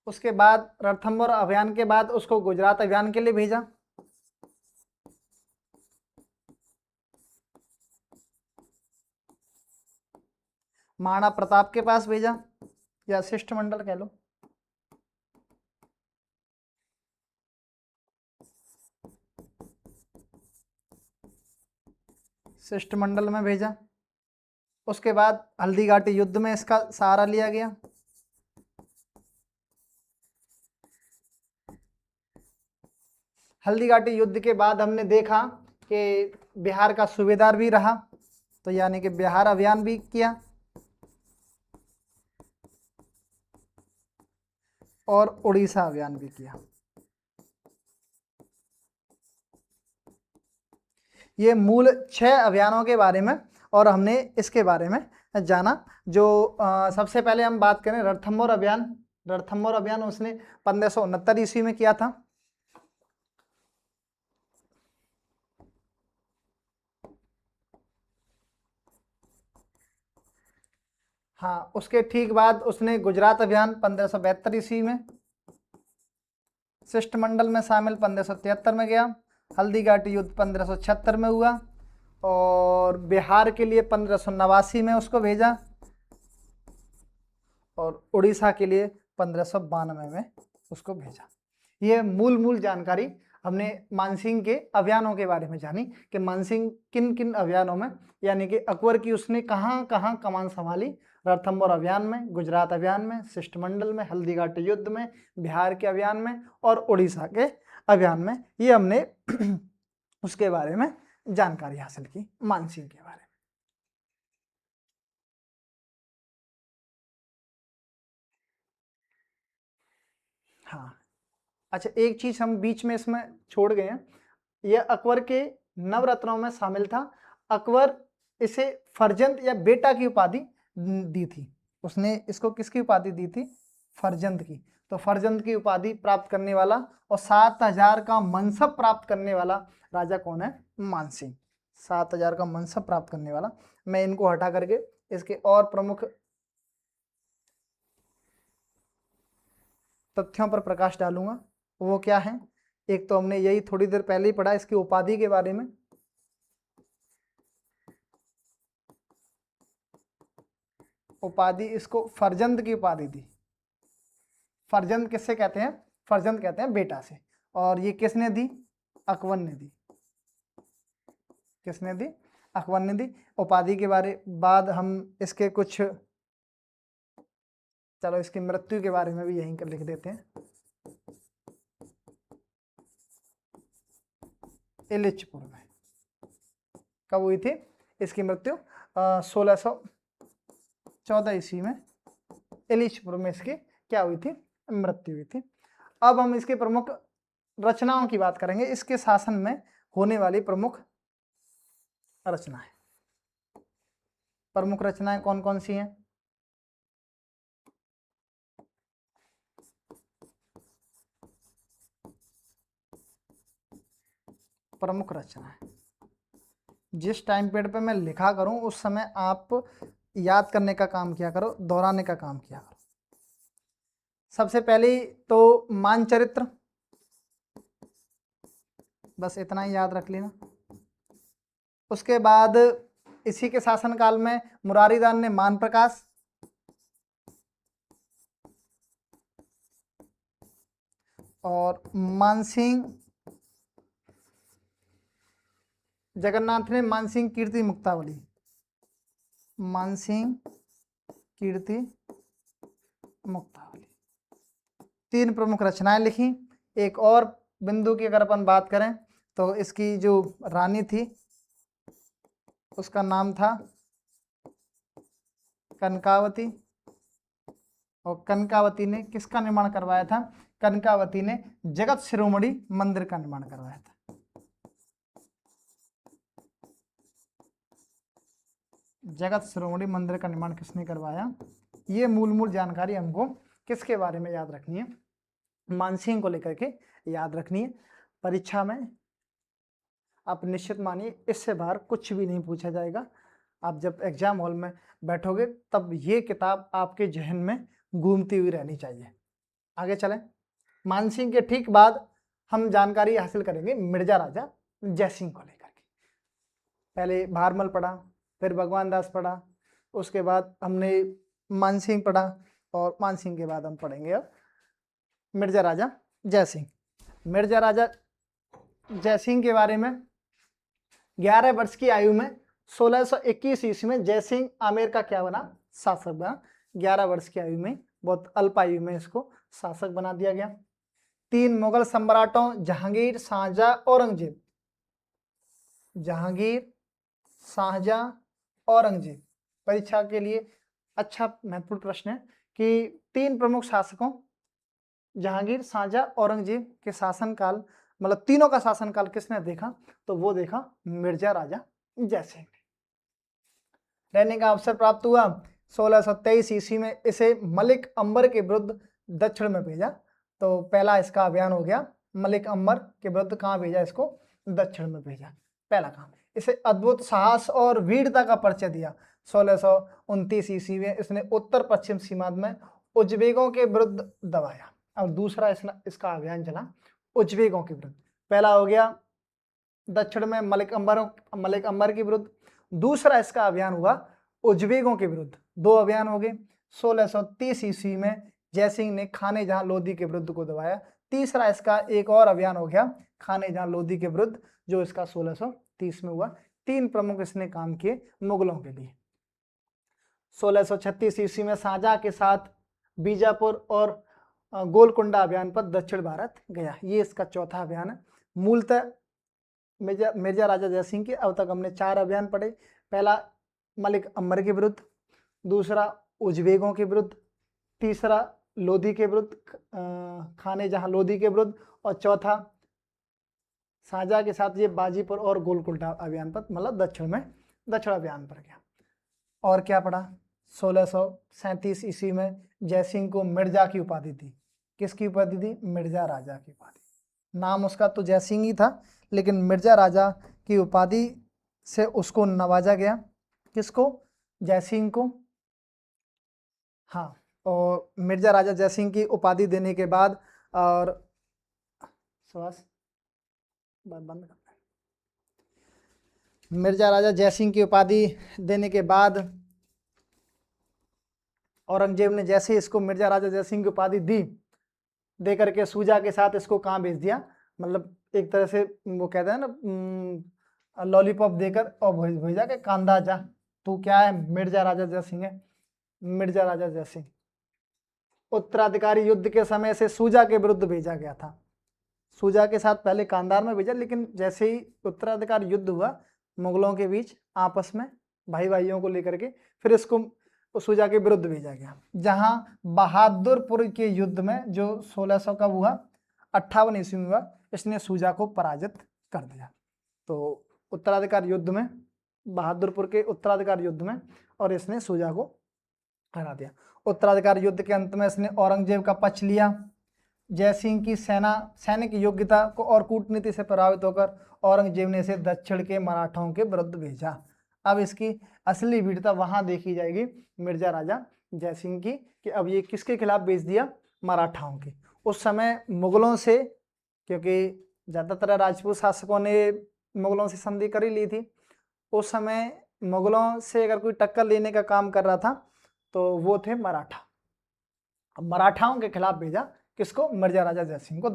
उसके बाद रणथंबोर अभियान के बाद उसको गुजरात अभियान के लिए भेजा। महाराणा प्रताप के पास भेजा, या शिष्टमंडल कह लो, शिष्टमंडल में भेजा। उसके बाद हल्दीघाटी युद्ध में इसका सहारा लिया गया। हल्दीघाटी युद्ध के बाद हमने देखा कि बिहार का सूबेदार भी रहा, तो यानी कि बिहार अभियान भी किया, और उड़ीसा अभियान भी किया। ये मूल 6 अभियानों के बारे में, और हमने इसके बारे में जाना। जो सबसे पहले हम बात करें रणथंबोर अभियान। रणथंबोर अभियान उसने 1569 ईस्वी में किया था। हाँ, उसके ठीक बाद उसने गुजरात अभियान 1572 ईस्वी में, शिष्टमंडल में शामिल 1573 में गया, हल्दीघाटी युद्ध 1576 में हुआ, और बिहार के लिए 1589 में उसको भेजा, और उड़ीसा के लिए 1592 में उसको भेजा। ये मूल जानकारी हमने मानसिंह के अभियानों के बारे में जानी कि मानसिंह किन किन अभियानों में, यानी कि अकबर की उसने कहाँ कहाँ कमान संभाली, रणथंभौर अभियान में, गुजरात अभियान में, शिष्टमंडल में, हल्दीघाटी युद्ध में, बिहार के अभियान में और उड़ीसा के अभियान में। ये हमने उसके बारे में जानकारी हासिल की, मानसिंह के बारे में। हाँ, अच्छा, एक चीज हम बीच में इसमें छोड़ गए हैं, यह अकबर के नवरत्नों में शामिल था। अकबर इसे फरजंद या बेटा की उपाधि दी थी। उसने इसको किसकी उपाधि दी थी? फरजंद की। तो फरजंद की उपाधि प्राप्त करने वाला और 7000 का मनसब प्राप्त करने वाला राजा कौन है? मानसिंह। 7000 का मनसब प्राप्त करने वाला। मैं इनको हटा करके इसके और प्रमुख तथ्यों पर प्रकाश डालूंगा। वो क्या है? एक तो हमने यही थोड़ी देर पहले ही पढ़ा इसकी उपाधि के बारे में। उपाधि, इसको फरजंद की उपाधि दी। फरजंद किससे कहते हैं? फरजंद कहते हैं बेटा से। और ये किसने दी? अकबर ने दी। किसने दी? अकबर ने दी। उपाधि के बारे बाद हम इसके कुछ, चलो इसकी मृत्यु के बारे में भी यहीं कर लिख देते हैं। इलिचपुर में। कब हुई थी इसकी मृत्यु? 1614 ईस्वी में इलिचपुर में इसकी क्या हुई थी? मृत्यु हुई थी। अब हम इसके प्रमुख रचनाओं की बात करेंगे, इसके शासन में होने वाली प्रमुख रचनाएं। प्रमुख रचनाएं कौन कौन सी हैं? प्रमुख रचनाएं जिस टाइम पीरियड पे मैं लिखा करूं उस समय आप याद करने का काम किया करो, दोहराने का काम किया करो। सबसे पहले तो मानचरित्र, बस इतना ही याद रख लेना। उसके बाद इसी के शासनकाल में मुरारीदान ने मान प्रकाश, और मानसिंह जगन्नाथ ने मानसिंह कीर्ति मुक्तावली, मानसिंह कीर्ति मुक्तावली, 3 प्रमुख रचनाएं लिखी। एक और बिंदु की अगर अपन बात करें तो इसकी जो रानी थी उसका नाम था कनकावती, और कनकावती ने किसका निर्माण करवाया था? कनकावती ने जगत शिरोमणि मंदिर का निर्माण करवाया था। जगत शिरोमणि मंदिर का निर्माण किसने करवाया? ये मूल जानकारी हमको किसके बारे में याद रखनी है? मानसिंह को लेकर के याद रखनी है। परीक्षा में आप निश्चित मानिए इससे बाहर कुछ भी नहीं पूछा जाएगा। आप जब एग्जाम हॉल में बैठोगे तब ये किताब आपके जहन में घूमती हुई रहनी चाहिए। आगे चलें। मानसिंह के ठीक बाद हम जानकारी हासिल करेंगे मिर्जा राजा जयसिंह को लेकर के। पहले भारमल पढ़ा, फिर भगवान दास पढ़ा, उसके बाद हमने मानसिंह पढ़ा, और मानसिंह के बाद हम पढ़ेंगे अब मिर्जा राजा जयसिंह। मिर्जा राजा जयसिंह के बारे में 11 वर्ष की आयु में 1621 ईस्वी में जयसिंह आमेर का क्या बना? शासक बना। 11 वर्ष की आयु में, बहुत अल्प आयु में इसको शासक बना दिया गया। 3 मुगल सम्राटों जहांगीर, शाहजहां, औरंगजेब, जहांगीर, शाहजहां, औरंगजेब, परीक्षा के लिए अच्छा महत्वपूर्ण प्रश्न है कि 3 प्रमुख शासकों जहांगीर, शाहजहां, औरंगजेब के शासनकाल, मतलब तीनों का शासनकाल किसने देखा? तो वो देखा मिर्जा राजा जयसिंह। रहने का अवसर प्राप्त हुआ 1623 ईस्वी में। इसे मलिक अंबर के विरुद्ध दक्षिण में भेजा। तो पहला इसका अभियान हो गया। मलिक अंबर के विरुद्ध कहाँ भेजा इसको? दक्षिण में भेजा, पहला काम। इसे अद्भुत साहस और वीरता का परिचय दिया। 1629 ईस्वी में इसने उत्तर पश्चिम सीमांत में उज्बेकों के विरुद्ध दबाया। अब दूसरा इसका अभियान चला उज्बेकों के विरुद्ध। पहला हो गया दक्षिण में मलिक अंबर के विरुद्ध, दूसरा इसका अभियान हुआ उज्बेकों के विरुद्ध। दो अभियान हो गए। 1630 ईस्वी में जयसिंह ने खाने जहां लोधी के विरुद्ध को दबाया। तीसरा इसका एक और अभियान हो गया खाने जहां लोधी के विरुद्ध, जो इसका 1630 में हुआ। तीन प्रमुख इसने काम किए मुगलों के लिए। 1636 ईस्वी में शाहजहां के साथ बीजापुर और गोलकुंडा अभियान पर दक्षिण भारत गया। ये इसका चौथा अभियान है। मूलतः मिर्जा राजा जयसिंह के अब तक हमने 4 अभियान पढ़े। पहला मलिक अंबर के विरुद्ध, दूसरा उज्बेकों के विरुद्ध, तीसरा लोधी के विरुद्ध, खाने जहां लोधी के विरुद्ध, और चौथा शाहजहां के साथ ये बाजीपुर और गोलकुंडा अभियान पर, मतलब दक्षिण अभियान पर गया। और क्या पढ़ा? 1637 ईस्वी में जयसिंह को मिर्जा की उपाधि थी। किसकी उपाधि थी? मिर्जा राजा की उपाधि। नाम उसका तो जयसिंह ही था, लेकिन मिर्जा राजा की उपाधि से उसको नवाजा गया। किसको? जयसिंह को। हाँ, और मिर्जा राजा जयसिंह की उपाधि देने के बाद, और बंद करना है। मिर्जा राजा जयसिंह की उपाधि देने के बाद औरंगजेब ने जैसे इसको मिर्जा राजा जयसिंह की उपाधि दी, दे करके सूजा के साथ इसको कहाँ भेज दिया, मतलब एक तरह से वो कहते हैं ना लॉलीपॉप देकर, और भेजा के कांधा जा, तू क्या है? मिर्जा राजा जयसिंह है। मिर्जा राजा जयसिंह उत्तराधिकारी युद्ध के समय से सूजा के विरुद्ध भेजा गया था। सूजा के साथ पहले कांधार में भेजा, लेकिन जैसे ही उत्तराधिकारी युद्ध हुआ मुगलों के बीच आपस में भाई भाइयों को लेकर के, फिर इसको सूजा के विरुद्ध भेजा गया। जहां बहादुरपुर के युद्ध में, जो 1600 का हुआ, 58 ईस्वी में हुआ, इसने सूजा को पराजित कर दिया। तो उत्तराधिकार युद्ध में, बहादुरपुर के उत्तराधिकार युद्ध में, और इसने सूजा को हरा दिया। उत्तराधिकार युद्ध के अंत में इसने औरंगजेब का पक्ष लिया। जयसिंह की सैनिक योग्यता को और कूटनीति से प्रभावित होकर औरंगजेब ने इसे दक्षिण के मराठाओं के विरुद्ध भेजा। अब इसकी असली वीरता वहां देखी जाएगी मिर्जा राजा जयसिंह की, कि अब ये किसके खिलाफ भेज दिया? मराठाओं के। उस समय मुगलों से, क्योंकि ज्यादातर राजपूत शासकों ने मुगलों से संधि कर ही ली थी, उस समय मुगलों से अगर कोई टक्कर लेने का काम कर रहा था तो वो थे मराठा। अब मराठाओं के खिलाफ भेजा किसको? मिर्जा राजा जयसिंह को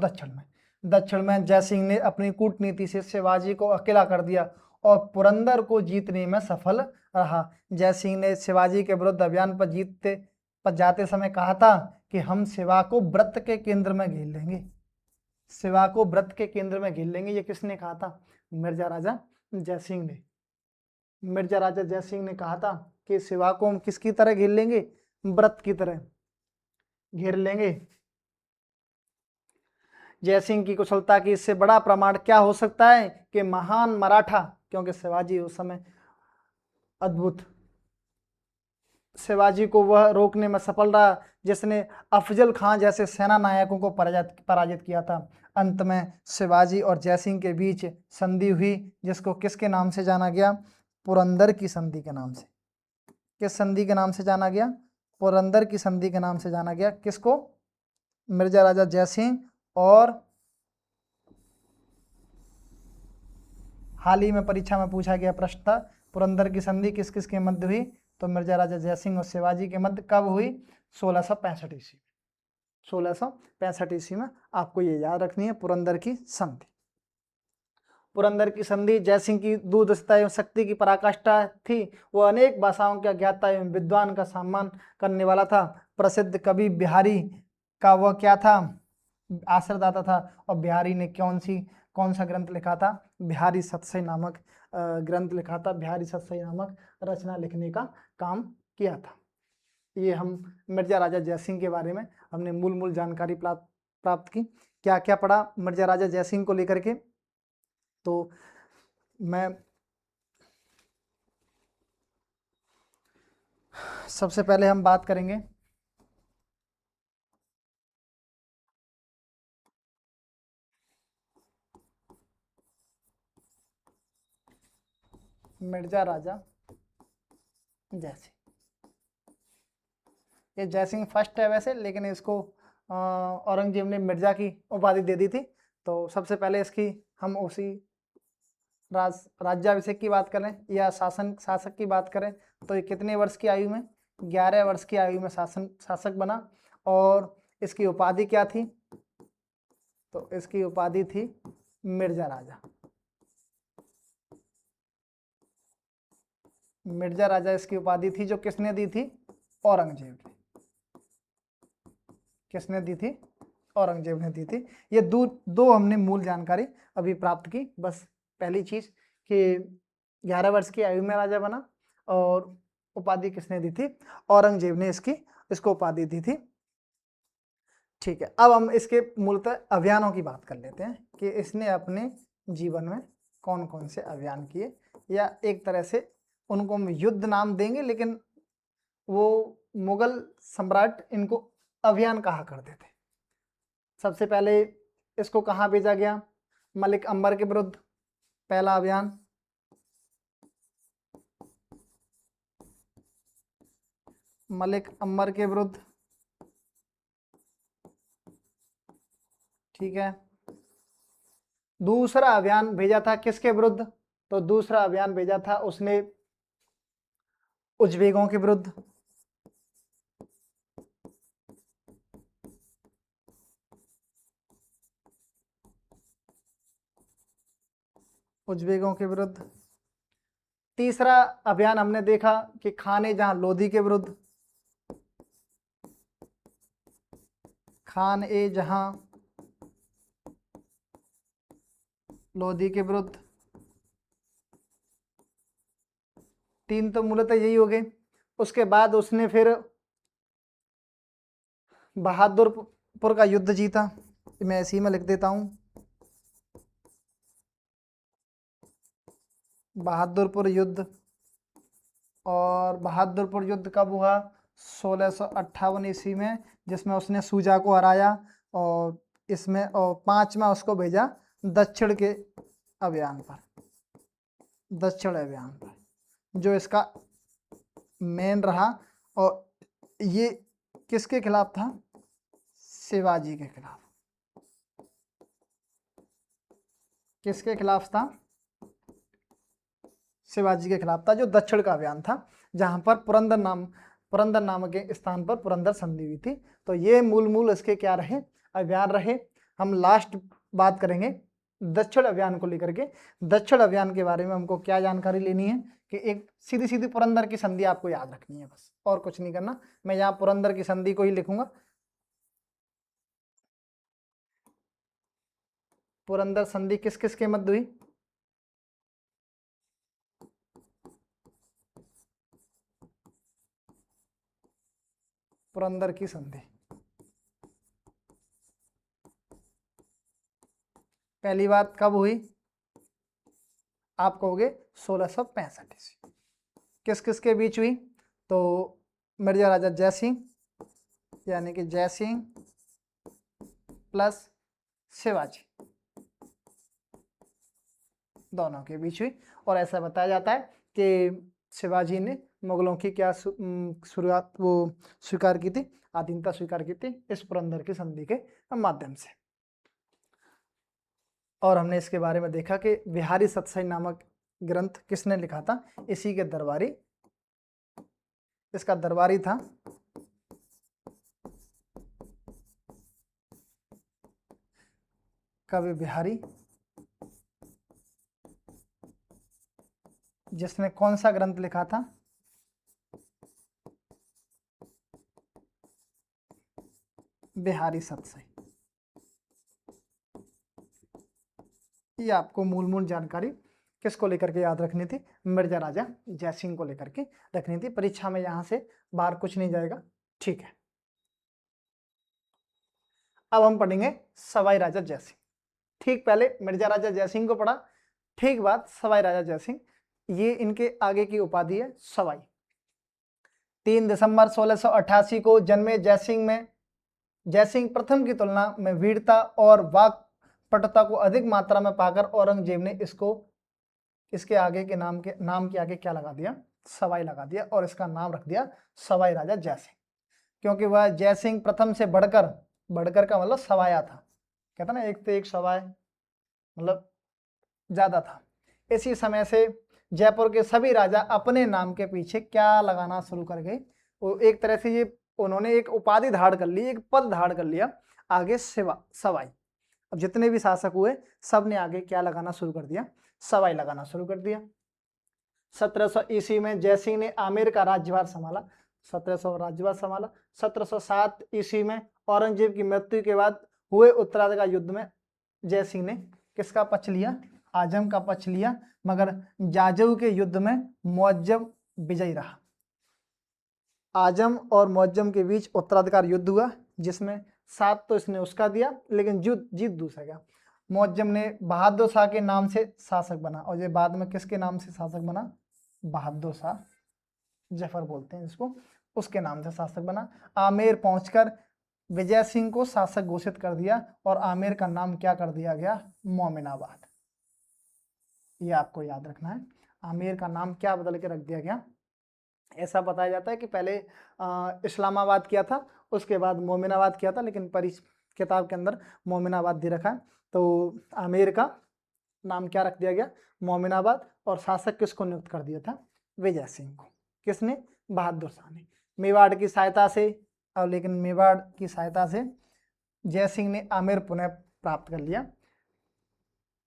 दक्षिण में जयसिंह ने अपनी कूटनीति से शिवाजी को अकेला कर दिया और पुरंदर को जीतने में सफल रहा। जयसिंह ने शिवाजी के विरुद्ध अभियान पर जाते समय कहा था कि हम शिवा को व्रत के केंद्र में घेर लेंगे। शिवा को व्रत के केंद्र में घेर लेंगे, ये किसने कहा था? मिर्जा राजा जयसिंह ने। मिर्जा राजा जयसिंह ने कहा था कि शिवा को हम किसकी तरह घेर लेंगे? व्रत की तरह घेर लेंगे। जयसिंह की कुशलता की इससे बड़ा प्रमाण क्या हो सकता है कि महान मराठा, क्योंकि शिवाजी उस समय अद्भुत, शिवाजी को वह रोकने में सफल रहा जिसने अफजल खां जैसे सेना नायकों को पराजित किया था। अंत में शिवाजी और जयसिंह के बीच संधि हुई, जिसको किसके नाम से जाना गया? पुरंदर की संधि के नाम से। किस संधि के नाम से जाना गया? पुरंदर की संधि के नाम से जाना गया। किसको? मिर्जा राजा जयसिंह और हाल ही में परीक्षा में पूछा गया प्रश्न था, पुरंदर की संधि किस किस के मध्य हुई? तो मिर्जा राजा जयसिंह और शिवाजी के मध्य कब हुई? 1665 ईस्वी। 1665 ईस्वी में आपको ये याद रखनी है, पुरंदर की संधि। पुरंदर की संधि जयसिंह की दूरदर्शिता एवं शक्ति की पराकाष्ठा थी। वो अनेक भाषाओं के ज्ञाता एवं विद्वान का सम्मान करने वाला था। प्रसिद्ध कवि बिहारी का वह क्या था? आश्रयदाता था। और बिहारी ने कौन सा ग्रंथ लिखा था? बिहारी सतसई नामक ग्रंथ लिखा था। बिहारी सतसई नामक रचना लिखने का काम किया था। ये हम मिर्जा राजा जयसिंह के बारे में हमने मूल जानकारी प्राप्त की। क्या क्या पढ़ा मिर्जा राजा जयसिंह को लेकर के? तो मैं सबसे पहले हम बात करेंगे मिर्जा राजा जय सिंह। ये जय सिंह फर्स्ट है वैसे, लेकिन इसको औरंगजेब ने मिर्जा की उपाधि दे दी थी। तो सबसे पहले इसकी हम उसी राज्याभिषेक की बात करें या शासक की बात करें तो ये कितने वर्ष की आयु में, 11 वर्ष की आयु में शासक बना। और इसकी उपाधि क्या थी, तो इसकी उपाधि थी मिर्जा राजा। मिर्जा राजा इसकी उपाधि थी, जो किसने दी थी, औरंगजेब ने। किसने दी थी, औरंगजेब ने दी थी। ये दो हमने मूल जानकारी अभी प्राप्त की। बस पहली चीज कि 11 वर्ष की आयु में राजा बना, और उपाधि किसने दी थी, औरंगजेब ने इसको उपाधि दी थी। ठीक है, अब हम इसके मूलतः अभियानों की बात कर लेते हैं कि इसने अपने जीवन में कौन कौन से अभियान किए, या एक तरह से उनको हम युद्ध नाम देंगे, लेकिन वो मुगल सम्राट इनको अभियान कहा करते थे। सबसे पहले इसको कहाँ भेजा गया, मलिक अंबर के विरुद्ध पहला अभियान। मलिक अंबर के विरुद्ध, ठीक है। दूसरा अभियान भेजा था किसके विरुद्ध, तो दूसरा अभियान भेजा था उसने उज्बेकों के विरुद्ध। उज्बेकों के विरुद्ध। तीसरा अभियान हमने देखा कि खान जहां लोधी के विरुद्ध। खान ए जहां लोधी के विरुद्ध। 3 तो मूलतः यही हो गए। उसके बाद उसने फिर बहादुरपुर का युद्ध जीता। मैं इसी में लिख देता हूं, बहादुरपुर युद्ध। और बहादुरपुर युद्ध कब हुआ, 1658 ईस्वी में, जिसमें उसने सूजा को हराया। और इसमें और 5वां उसको भेजा दक्षिण के अभियान पर, दक्षिण अभियान पर, जो इसका मेन रहा। और ये किसके खिलाफ था, शिवाजी के खिलाफ। किसके खिलाफ था, शिवाजी के खिलाफ था, जो दक्षिण का अभियान था, जहां पर पुरंदर नामक के स्थान पर पुरंदर संधि हुई थी। तो ये मूल इसके क्या रहे, अभियान रहे। हम लास्ट बात करेंगे दक्षिण अभियान को लेकर के। दक्षिण अभियान के बारे में हमको क्या जानकारी लेनी है कि एक सीधी सीधी पुरंदर की संधि आपको याद रखनी है, बस और कुछ नहीं करना। मैं यहाँ पुरंदर की संधि को ही लिखूंगा। पुरंदर संधि किस किस के मध्य हुई, पुरंदर की संधि पहली बार कब हुई, आप कहोगे 1665 ईस्वी। किस किस के बीच हुई, तो मिर्जा राजा जय सिंह, यानी कि जय सिंह प्लस शिवाजी, दोनों के बीच हुई। और ऐसा बताया जाता है कि शिवाजी ने मुगलों की क्या शुरुआत वो स्वीकार की थी, आधीनता स्वीकार की थी इस पुरंदर की संधि के माध्यम से। और हमने इसके बारे में देखा कि बिहारी सतसई नामक ग्रंथ किसने लिखा था, इसी के दरबारी, इसका दरबारी था कवि बिहारी, जिसने कौन सा ग्रंथ लिखा था, बिहारी सतसई। ये आपको मूल जानकारी किसको लेकर के याद रखनी थी, मिर्जा राजा जय सिंह को लेकर के रखनी थी। परीक्षा में यहां से बाहर कुछ नहीं जाएगा, ठीक है। अब हम पढ़ेंगे सवाई राजा जय सिंह। ठीक पहले मिर्जा राजा जय सिंह को पढ़ा, ठीक बात सवाई राजा जय सिंह, ये इनके आगे की उपाधि है सवाई। 3 दिसंबर 1688 को जन्मे जय सिंह में जय सिंह प्रथम की तुलना में वीरता और वाक्पटुता को अधिक मात्रा में पाकर औरंगजेब ने इसके आगे के नाम के आगे क्या लगा दिया, सवाई लगा दिया और इसका नाम रख दिया सवाई राजा जयसिंह, क्योंकि वह जयसिंह प्रथम से बढ़कर, बढ़कर का मतलब सवाया था, कहता ना एक से एक सवाय, मतलब ज्यादा था। इसी समय से जयपुर के सभी राजा अपने नाम के पीछे क्या लगाना शुरू कर गए, वो एक तरह से ये उन्होंने एक उपाधि धारण कर ली, एक पद धारण कर लिया, आगे सवाई। अब जितने भी शासक हुए सब ने आगे क्या लगाना शुरू कर दिया, सवाई लगाना शुरू कर दिया। 1700 ईस्वी में जयसिंह ने आमेर का राज्यभार संभाला, 1700 राज्यभार संभाला। 1707 ईस्वी में औरंगजेब की मृत्यु के बाद हुए उत्तराधिकार युद्ध में जयसिंह ने किसका पक्ष लिया, आजम का पक्ष लिया, मगर जाजऊ के युद्ध में मुअज्जम विजयी रहा। आजम और मुअज्जम के बीच उत्तराधिकार युद्ध हुआ, जिसमें साथ तो इसने उसका दिया लेकिन जीत दूसरा गया। मुअज्जम ने बहादुर शाह के नाम से शासक बना, और ये बाद में किसके नाम से शासक बना, बहादुर शाह जफर बोलते हैं जिसको, उसके नाम से शासक बना। आमेर पहुंचकर विजय सिंह को शासक घोषित कर दिया और आमेर का नाम क्या कर दिया गया, मोमिनाबाद। ये आपको याद रखना है, आमेर का नाम क्या बदल के रख दिया गया। ऐसा बताया जाता है कि पहले इस्लामाबाद किया था, उसके बाद मोमिनाबाद किया था, लेकिन किताब के अंदर मोमिनाबाद दे रखा है। तो आमेर का नाम क्या रख दिया गया, मोमिनाबाद, और शासक किसको नियुक्त कर दिया था, विजय सिंह को। किसने, बहादुर शाह ने। मेवाड़ की सहायता से, और लेकिन मेवाड़ की सहायता से जय सिंह ने आमेर पुनः प्राप्त कर लिया।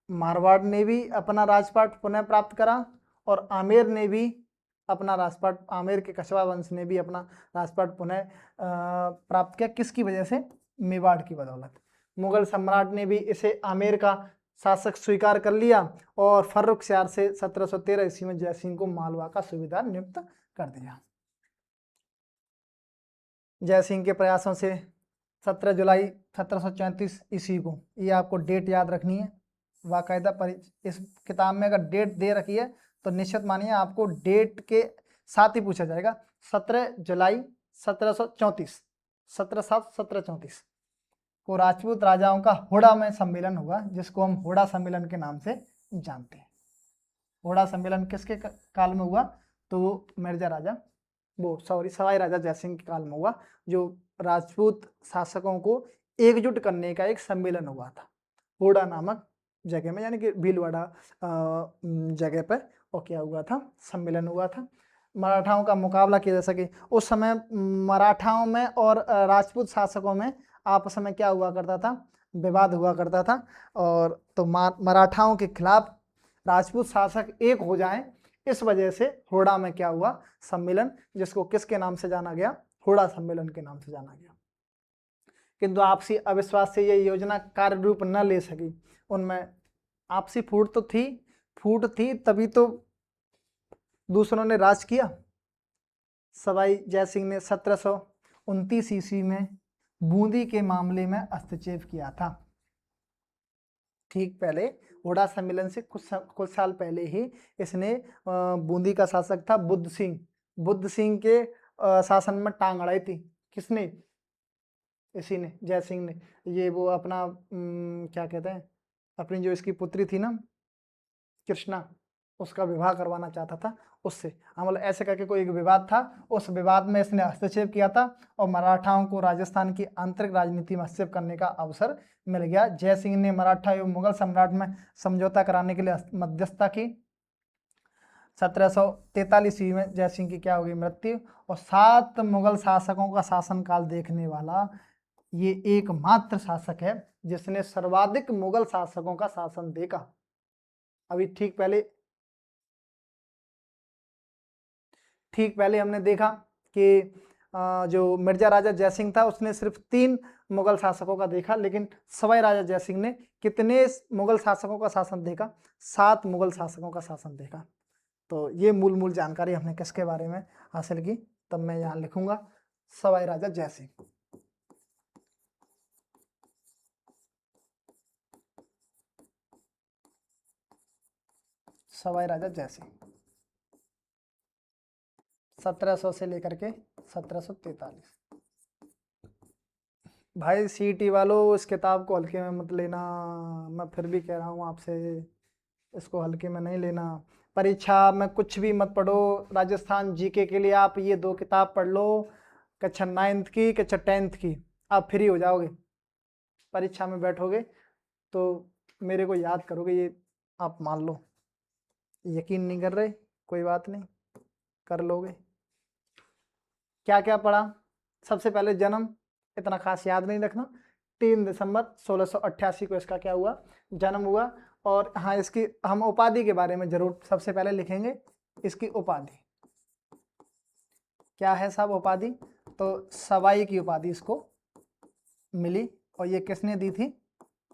मारवाड़ ने भी अपना राजपाट पुनः प्राप्त करा, और आमेर ने भी अपना राजपाट, आमेर के कछवा वंश ने भी अपना राजपाट पुनः प्राप्त किया। किसकी वजह से, मेवाड़ की बदौलत। मुगल सम्राट ने भी इसे आमेर का शासक स्वीकार कर लिया, और फर्रुखसियार से 1713 ईस्वी में जयसिंह को मालवा का सूबेदार नियुक्त कर दिया। जयसिंह के प्रयासों से 17 जुलाई 1734 ईस्वी को, ये आपको डेट याद रखनी है बाकायदा, पर इस किताब में अगर डेट दे रखी है तो निश्चित मानिए आपको डेट के साथ ही पूछा जाएगा। 17 जुलाई 1734, 1734 को राजपूत राजाओं का होड़ा में सम्मेलन हुआ, जिसको हम होड़ा सम्मेलन के नाम से जानते हैं। होड़ा सम्मेलन किसके काल में हुआ, तो मिर्जा राजा, सवाई राजा जयसिंह के काल में हुआ, जो राजपूत शासकों को एकजुट करने का एक सम्मेलन हुआ था होड़ा नामक जगह में, यानी कि भीलवाड़ा जगह पर। और क्या हुआ था, सम्मेलन हुआ था। मराठाओं का मुकाबला किया, जैसा कि उस समय मराठाओं में और राजपूत शासकों में आपस में क्या हुआ करता था, विवाद हुआ करता था। और तो मराठाओं के खिलाफ राजपूत शासक एक हो जाएं, इस वजह से होड़ा में क्या हुआ, सम्मेलन, जिसको किसके नाम से जाना गया, होड़ा सम्मेलन के नाम से जाना गया। किंतु आपसी अविश्वास से ये योजना कार्य रूप न ले सकी। उनमें आपसी फूट थी, तभी तो दूसरों ने राज किया। सवाई जयसिंह ने 1729 ईस्वी में बूंदी के मामले में हस्तक्षेप किया था। ठीक पहले होड़ा सम्मेलन से कुछ साल पहले ही इसने बूंदी का शासक था बुद्ध सिंह के शासन में टांग अड़ाई थी। किसने, इसी ने, जय सिंह ने। ये वो अपना क्या कहते हैं, अपनी जो इसकी पुत्री थी ना कृष्णा, उसका विवाह करवाना चाहता था उससे। हाँ, मतलब ऐसे करके कोई एक विवाद था, उस विवाद में इसने हस्तक्षेप किया था और मराठाओं को राजस्थान की आंतरिक राजनीति में हस्तक्षेप करने का अवसर मिल गया। जय सिंह ने मराठा एवं मुगल सम्राट में समझौता कराने के लिए मध्यस्थता की। 1743 ईस्वी में जय सिंह की क्या होगी, मृत्यु। और 7 मुगल शासकों का शासनकाल देखने वाला ये एकमात्र शासक है जिसने सर्वाधिक मुगल शासकों का शासन देखा। अभी ठीक पहले हमने देखा कि जो मिर्जा राजा जयसिंह था उसने सिर्फ 3 मुगल शासकों का देखा, लेकिन सवाई राजा जयसिंह ने कितने मुगल शासकों का शासन देखा, 7 मुगल शासकों का शासन देखा। तो ये मूल जानकारी हमने किसके बारे में हासिल की, तब मैं यहाँ लिखूंगा सवाई राजा जयसिंह। सवाई राजा जयसिंह 1700 से लेकर के 1743। भाई सीटी वालों, इस किताब को हल्के में मत लेना, मैं फिर भी कह रहा हूँ आपसे, इसको हल्के में नहीं लेना। परीक्षा में कुछ भी मत पढ़ो, राजस्थान जीके के लिए आप ये 2 किताब पढ़ लो, कक्षा 9th की, कक्षा 10th की, आप फ्री हो जाओगे। परीक्षा में बैठोगे तो मेरे को याद करोगे, ये आप मान लो। यकीन नहीं कर रहे, कोई बात नहीं, कर लोगे। क्या क्या पढ़ा? सबसे पहले जन्म, इतना खास याद नहीं रखना। 3 दिसंबर 1688 को इसका क्या हुआ? जन्म हुआ। और हाँ, इसकी हम उपाधि के बारे में जरूर सबसे पहले लिखेंगे। इसकी उपाधि क्या है साहब? उपाधि तो सवाई की उपाधि इसको मिली, और ये किसने दी थी?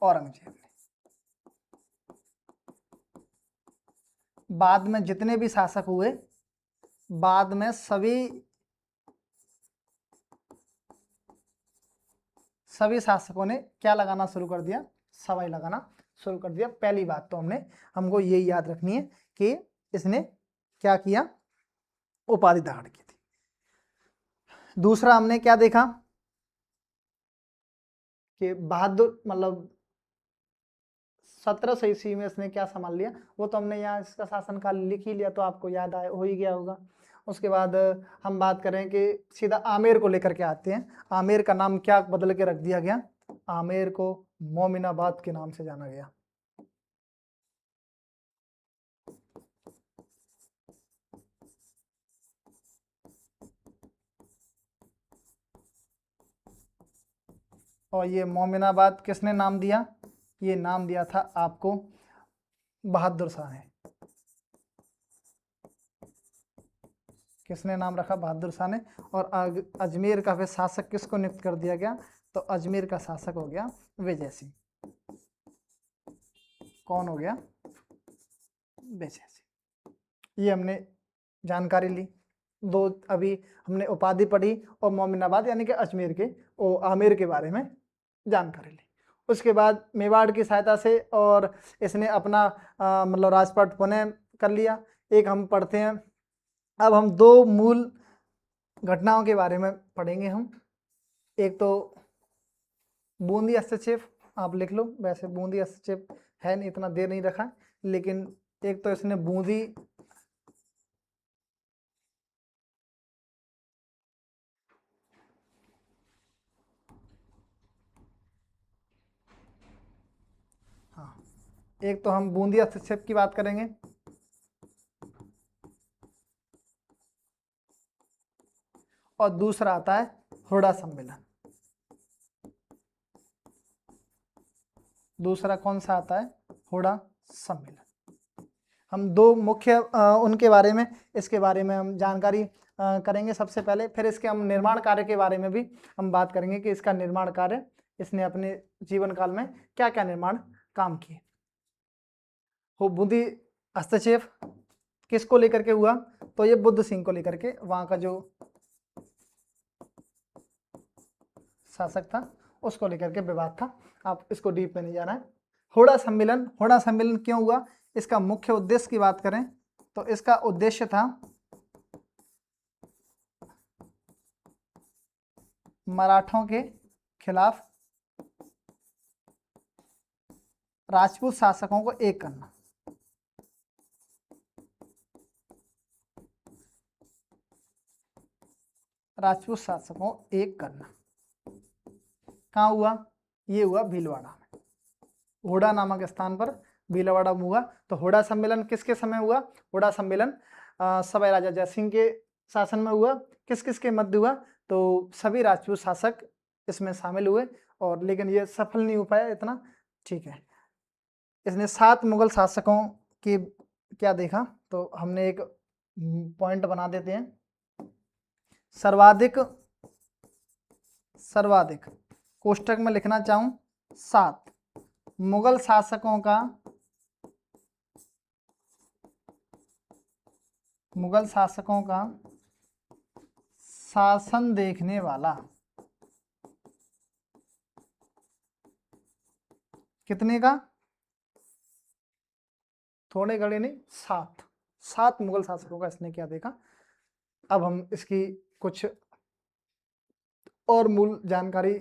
औरंगजेब ने। बाद में जितने भी शासक हुए, बाद में सभी शासकों ने क्या लगाना शुरू कर दिया? सवाई लगाना शुरू कर दिया। पहली बात तो हमको यही याद रखनी है कि इसने क्या किया? उपाधि धारण की थी। दूसरा हमने क्या देखा कि बहादुर, मतलब 1700 ईस्वी में इसने क्या संभाल लिया, वो तो हमने यहाँ इसका शासनकाल लिख ही लिया, तो आपको याद आया हो ही गया होगा। उसके बाद हम बात करें कि सीधा आमेर को लेकर के आते हैं। आमेर का नाम क्या बदल के रख दिया गया? आमेर को मोमिनाबाद के नाम से जाना गया। और ये मोमिनाबाद किसने नाम दिया? ये नाम दिया था आपको बहादुर शाह ने। किसने नाम रखा? बहादुर शाह ने। और अजमेर का फिर शासक किसको नियुक्त कर दिया गया? तो अजमेर का शासक हो गया विजय सिंह। कौन हो गया? विजय सिंह। ये हमने जानकारी ली। दो अभी हमने उपाधि पढ़ी और मोमिनाबाद यानी कि अजमेर के आमेर के बारे में जानकारी ली। उसके बाद मेवाड़ की सहायता से और इसने अपना मतलब राजपाट पुनः कर लिया। एक हम पढ़ते हैं, अब हम 2 मूल घटनाओं के बारे में पढ़ेंगे हम। एक तो बूंदी हस्तक्षेप, आप लिख लो, वैसे बूंदी हस्तक्षेप है नहीं, इतना देर नहीं रखा, लेकिन एक तो इसने बूंदी हाँ, एक तो हम बूंदी हस्तक्षेप की बात करेंगे। और दूसरा आता है हुडा सम्मेलन। दूसरा कौन सा आता है? हुडा सम्मेलन। हम 2 मुख्य उनके बारे में, इसके बारे में हम जानकारी करेंगे सबसे पहले, फिर इसके हम निर्माण कार्य के बारे में भी हम बात करेंगे कि इसका निर्माण कार्य, इसने अपने जीवन काल में क्या क्या निर्माण काम किए। वो बूंदी हस्तक्षेप किसको लेकर के हुआ? तो ये बुद्ध सिंह को लेकर के, वहां का जो शासक था उसको लेकर के विवाद था। आप इसको डीप में नहीं जाना है। हुडा सम्मेलन क्यों हुआ? इसका मुख्य उद्देश्य की बात करें तो इसका उद्देश्य था मराठों के खिलाफ राजपूत शासकों को एक करना। राजपूत शासकों को एक करना कहाँ हुआ? ये हुआ भीलवाड़ा में, हुडा नामक स्थान पर भीलवाड़ा में हुआ। तो हुडा सम्मेलन किसके समय हुआ? हुडा सम्मेलन सवाई राजा जयसिंह के शासन में हुआ। किस किस के मध्य हुआ? तो सभी राजपूत शासक इसमें शामिल हुए, और लेकिन ये सफल नहीं हो पाया इतना। ठीक है, इसने 7 मुगल शासकों की क्या देखा, तो हमने एक पॉइंट बना देते हैं। सर्वाधिक कोष्टक में लिखना चाहूं 7 मुगल शासकों का शासन देखने वाला। कितने का? थोड़े घड़े नहीं, 7 मुगल शासकों का इसने क्या देखा। अब हम इसकी कुछ और मूल जानकारी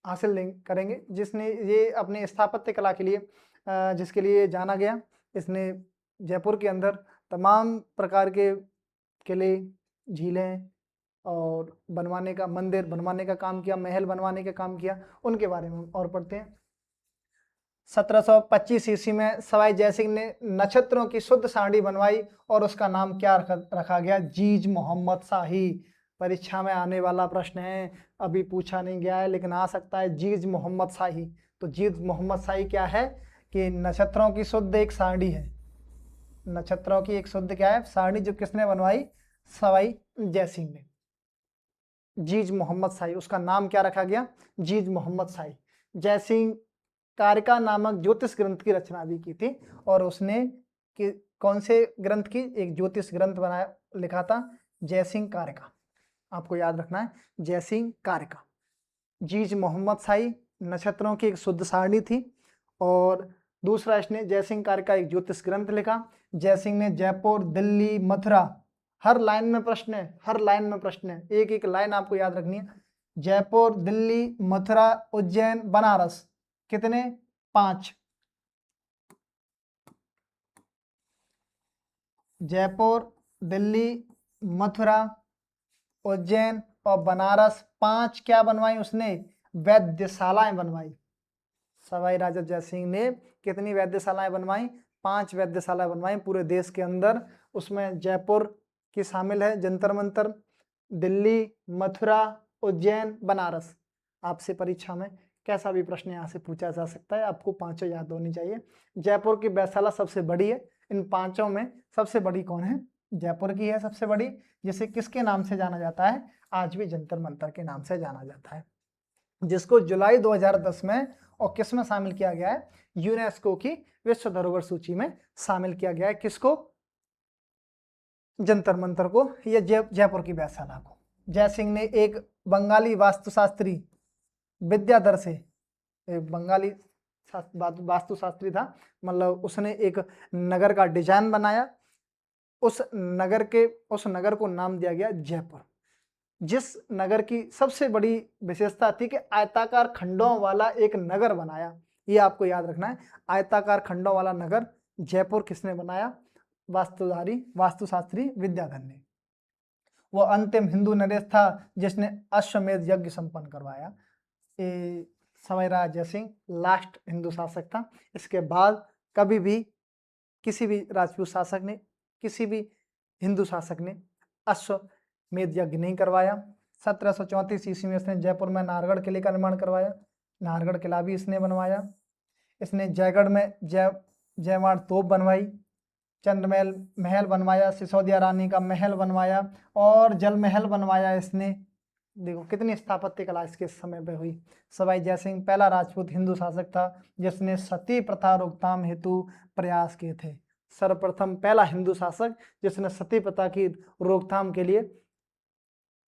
हासिल करेंगे, जिसने ये अपने स्थापत्य कला के लिए जिसके लिए जाना गया। इसने जयपुर के अंदर तमाम प्रकार के किले, झीलें और बनवाने का, मंदिर बनवाने का काम किया, महल बनवाने का काम किया, उनके बारे में और पढ़ते हैं। 1725 ईस्वी में सवाई जयसिंह ने नक्षत्रों की शुद्ध सारणी बनवाई और उसका नाम क्या रखा गया? जीज मोहम्मद शाही। परीक्षा में आने वाला प्रश्न है, अभी पूछा नहीं गया है लेकिन आ सकता है, जीज मोहम्मद शाही। तो जीज मोहम्मद शाही क्या है कि नक्षत्रों की शुद्ध एक सारणी है, नक्षत्रों की एक शुद्ध क्या है? सारणी, जो किसने बनवाई? सवाई जयसिंह ने। जीज मोहम्मद शाही, उसका नाम क्या रखा गया? जीज मोहम्मद शाही। जयसिंह कारिका नामक ज्योतिष ग्रंथ की रचना भी की थी और उसने कौन से ग्रंथ की? एक ज्योतिष ग्रंथ बनाया, लिखा था जयसिंह कारिका। आपको याद रखना है, जयसिंह कारिका। जीज मोहम्मद शाही नक्षत्रों की एक शुद्ध सारणी थी। और दूसरा, इसने जयसिंह कारिका एक ज्योतिष ग्रंथ लिखा। जयसिंह ने जयपुर, दिल्ली, मथुरा, हर लाइन में प्रश्न है, हर लाइन में प्रश्न है, एक एक लाइन आपको याद रखनी है। जयपुर, दिल्ली, मथुरा, उज्जैन, बनारस, कितने? 5। जयपुर, दिल्ली, मथुरा, उज्जैन और बनारस, 5 क्या बनवाई उसने? वैद्यशालाएं बनवाई। सवाई राजा जयसिंह ने कितनी वैद्यशालाएं बनवाई? 5 वैद्यशालाएं बनवाई पूरे देश के अंदर। उसमें जयपुर की शामिल है, जंतर मंतर, दिल्ली, मथुरा, उज्जैन, बनारस। आपसे परीक्षा में कैसा भी प्रश्न यहाँ से पूछा जा सकता है, आपको 5 याद होनी चाहिए। जयपुर की वैद्यशाला सबसे बड़ी है। इन 5 में सबसे बड़ी कौन है? जयपुर की है सबसे बड़ी, जिसे किसके नाम से जाना जाता है? आज भी जंतर मंतर के नाम से जाना जाता है, जिसको जुलाई 2010 में और किस में शामिल किया गया है? यूनेस्को की विश्व धरोहर सूची में शामिल किया गया है। किसको? जंतर मंतर को, या जयपुर की वैद्यशाला को। जयसिंह ने एक बंगाली वास्तुशास्त्री विद्याधर से, एक बंगाली वास्तुशास्त्री था, मतलब उसने एक नगर का डिजाइन बनाया। उस नगर को नाम दिया गया जयपुर। जिस नगर की सबसे बड़ी विशेषता थी कि आयताकार खंडों वाला एक नगर बनाया, ये आपको याद रखना है। आयताकार खंडों वाला नगर जयपुर किसने बनाया? वास्तुशास्त्री विद्याधर ने। वो अंतिम हिंदू नरेश था जिसने अश्वमेध यज्ञ संपन्न करवाया। सवाई राजा जयसिंह लास्ट हिंदू शासक था। इसके बाद कभी भी किसी भी राजपूत शासक ने, किसी भी हिंदू शासक ने अश्वमेध यज्ञ नहीं करवाया। 1734 ईस्वी में इसने जयपुर में नाहरगढ़ किले का निर्माण करवाया। नाहरगढ़ किला भी इसने बनवाया। इसने जयगढ़ में जयमाड़ तोप बनवाई, चंद्रमहल महल बनवाया, सिसोदिया रानी का महल बनवाया और जल महल बनवाया इसने। देखो कितनी स्थापत्य कला इसके समय पे हुई। सवाई जयसिंह पहला राजपूत हिंदू शासक था जिसने सती प्रथा रोकथाम हेतु प्रयास किए थे। सर्वप्रथम पहला हिंदू शासक जिसने सती प्रथा की रोकथाम के लिए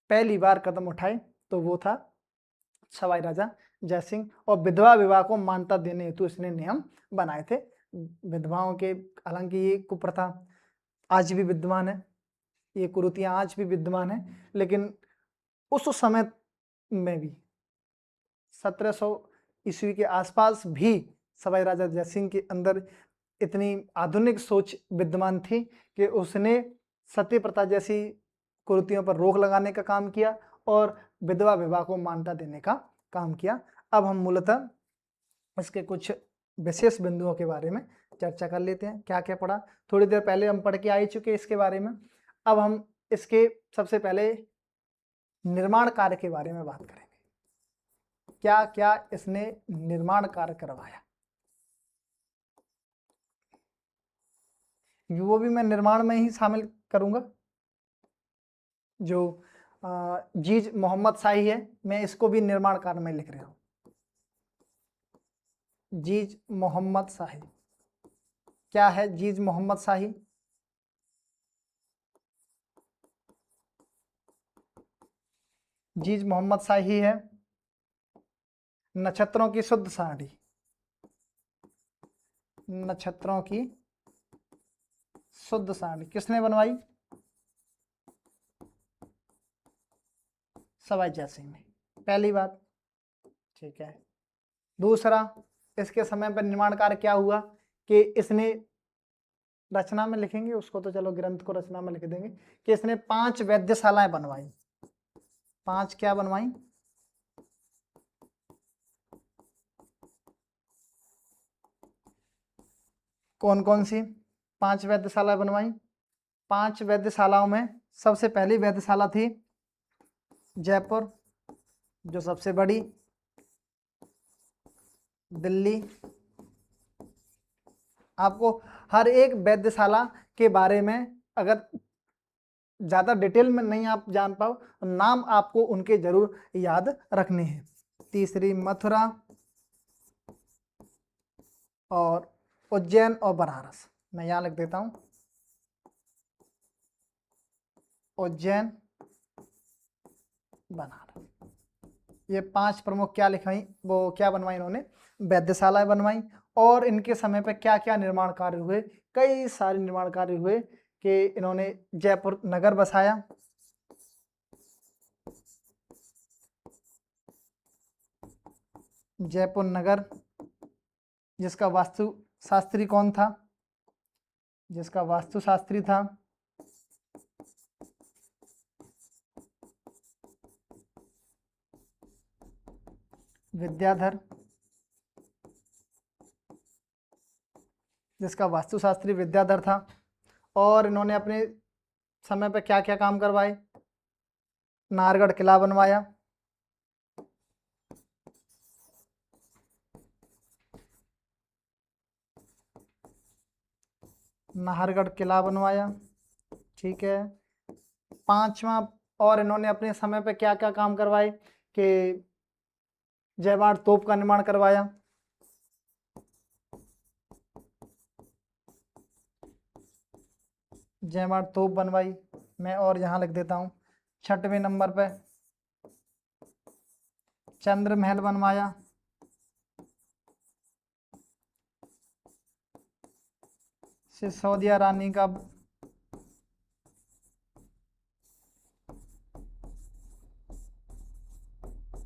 पहली बार कदम उठाए तो वो था सवाई राजा जयसिंह। और विधवा विवाह को मान्यता देने हेतु इसने नियम बनाए थे। विधवाओं के, हालांकि ये कुप्रथा आज भी विद्यमान है, ये कुरीतियां आज भी विद्यमान है, लेकिन उस समय में भी 1700 ईस्वी के आसपास भी सवाई राजा जयसिंह के अंदर इतनी आधुनिक सोच विद्यमान थी कि उसने सती प्रथा जैसी कुरीतियों पर रोक लगाने का काम किया और विधवा विवाह को मान्यता देने का काम किया। अब हम मूलतः इसके कुछ विशेष बिंदुओं के बारे में चर्चा कर लेते हैं। क्या क्या पढ़ा, थोड़ी देर पहले हम पढ़ के आ चुके इसके बारे में। अब हम इसके सबसे पहले निर्माण कार्य के बारे में बात करेंगे। क्या क्या इसने निर्माण कार्य करवाया, वो भी मैं निर्माण में ही शामिल करूंगा। जो जीज मोहम्मद शाही है, मैं इसको भी निर्माण कार्य में लिख रहा हूं। जीज मोहम्मद शाही क्या है? जीज मोहम्मद शाही जीज मोहम्मद शाही है नक्षत्रों की शुद्ध सारणी। नक्षत्रों की शुद्ध सारणी किसने बनवाई? सवाई जयसिंह ने, पहली बात। ठीक है। दूसरा, इसके समय पर निर्माण कार्य क्या हुआ कि इसने रचना में लिखेंगे उसको तो चलो ग्रंथ को रचना में लिख देंगे कि इसने 5 वैद्यशालाएं बनवाई। 5 क्या बनवाई? कौन कौन सी 5 वैद्यशालाएं बनवाई? 5 वैद्यशालाओं में सबसे पहली वैद्यशाला थी जयपुर, जो सबसे बड़ी, दिल्ली। आपको हर एक वैद्यशाला के बारे में अगर ज़्यादा डिटेल में नहीं आप जान पाओ तो नाम आपको उनके जरूर याद रखने हैं। तीसरी मथुरा और उज्जैन और बनारस। मैं यहाँ लिख देता हूँ उज्जैन, बनारस। ये 5 प्रमुख क्या लिखाई, वो क्या बनवाई इन्होंने? वैद्यशालाएं बनवाई। और इनके समय पे क्या क्या निर्माण कार्य हुए? कई सारे निर्माण कार्य हुए कि इन्होंने जयपुर नगर बसाया, जयपुर नगर, जिसका वास्तु शास्त्री कौन था? जिसका वास्तु शास्त्री था विद्याधर, जिसका वास्तुशास्त्री विद्याधर था। और इन्होंने अपने समय पे क्या क्या काम करवाए? नाहरगढ़ किला बनवाया, नाहरगढ़ किला बनवाया, ठीक है। 5वां, और इन्होंने अपने समय पे क्या क्या काम करवाए कि जयवाड़ तोप का निर्माण करवाया, जयवाड़ तोप बनवाई। मैं और यहाँ लिख देता हूँ 6वें नंबर पे चंद्र महल बनवाया, सिसोदिया रानी का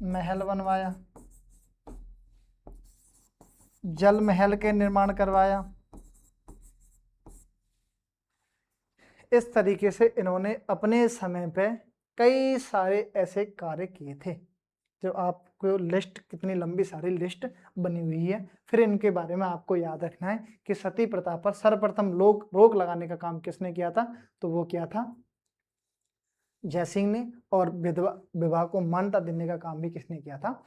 महल बनवाया, जल महल के निर्माण करवाया। इस तरीके से इन्होंने अपने समय पे कई सारे ऐसे कार्य किए थे जो आपको लिस्ट, कितनी लंबी सारी लिस्ट बनी हुई है। फिर इनके बारे में आपको याद रखना है कि सती प्रथा पर सर्वप्रथम रोक लगाने का काम किसने किया था? तो वो क्या था? जयसिंह ने। और विधवा विवाह को मान्यता देने का काम भी किसने किया था?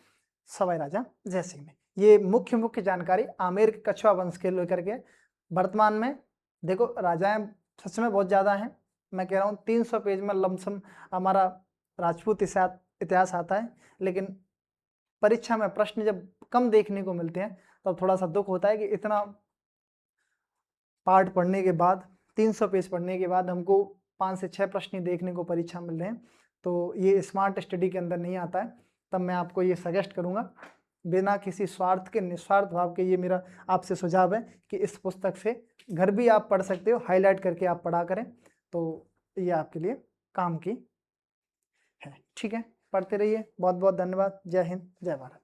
सवाई राजा जयसिंह ने। ये मुख्य जानकारी आमेर के कछुआ वंश के लेकर के। वर्तमान में देखो राजाएं सच में बहुत ज़्यादा हैं। मैं कह रहा हूँ 300 पेज में लमसम हमारा राजपूत इतिहास आता है, लेकिन परीक्षा में प्रश्न जब कम देखने को मिलते हैं तब थोड़ा सा दुख होता है कि इतना पार्ट पढ़ने के बाद, 300 पेज पढ़ने के बाद हमको 5 से 6 प्रश्न देखने को परीक्षा मिल रहे हैं, तो ये स्मार्ट स्टडी के अंदर नहीं आता है। तब मैं आपको ये सजेस्ट करूँगा, बिना किसी स्वार्थ के, निस्वार्थ भाव के, ये मेरा आपसे सुझाव है कि इस पुस्तक से घर भी आप पढ़ सकते हो, हाईलाइट करके आप पढ़ा करें, तो ये आपके लिए काम की है। ठीक है, पढ़ते रहिए। बहुत बहुत धन्यवाद। जय हिंद, जय भारत।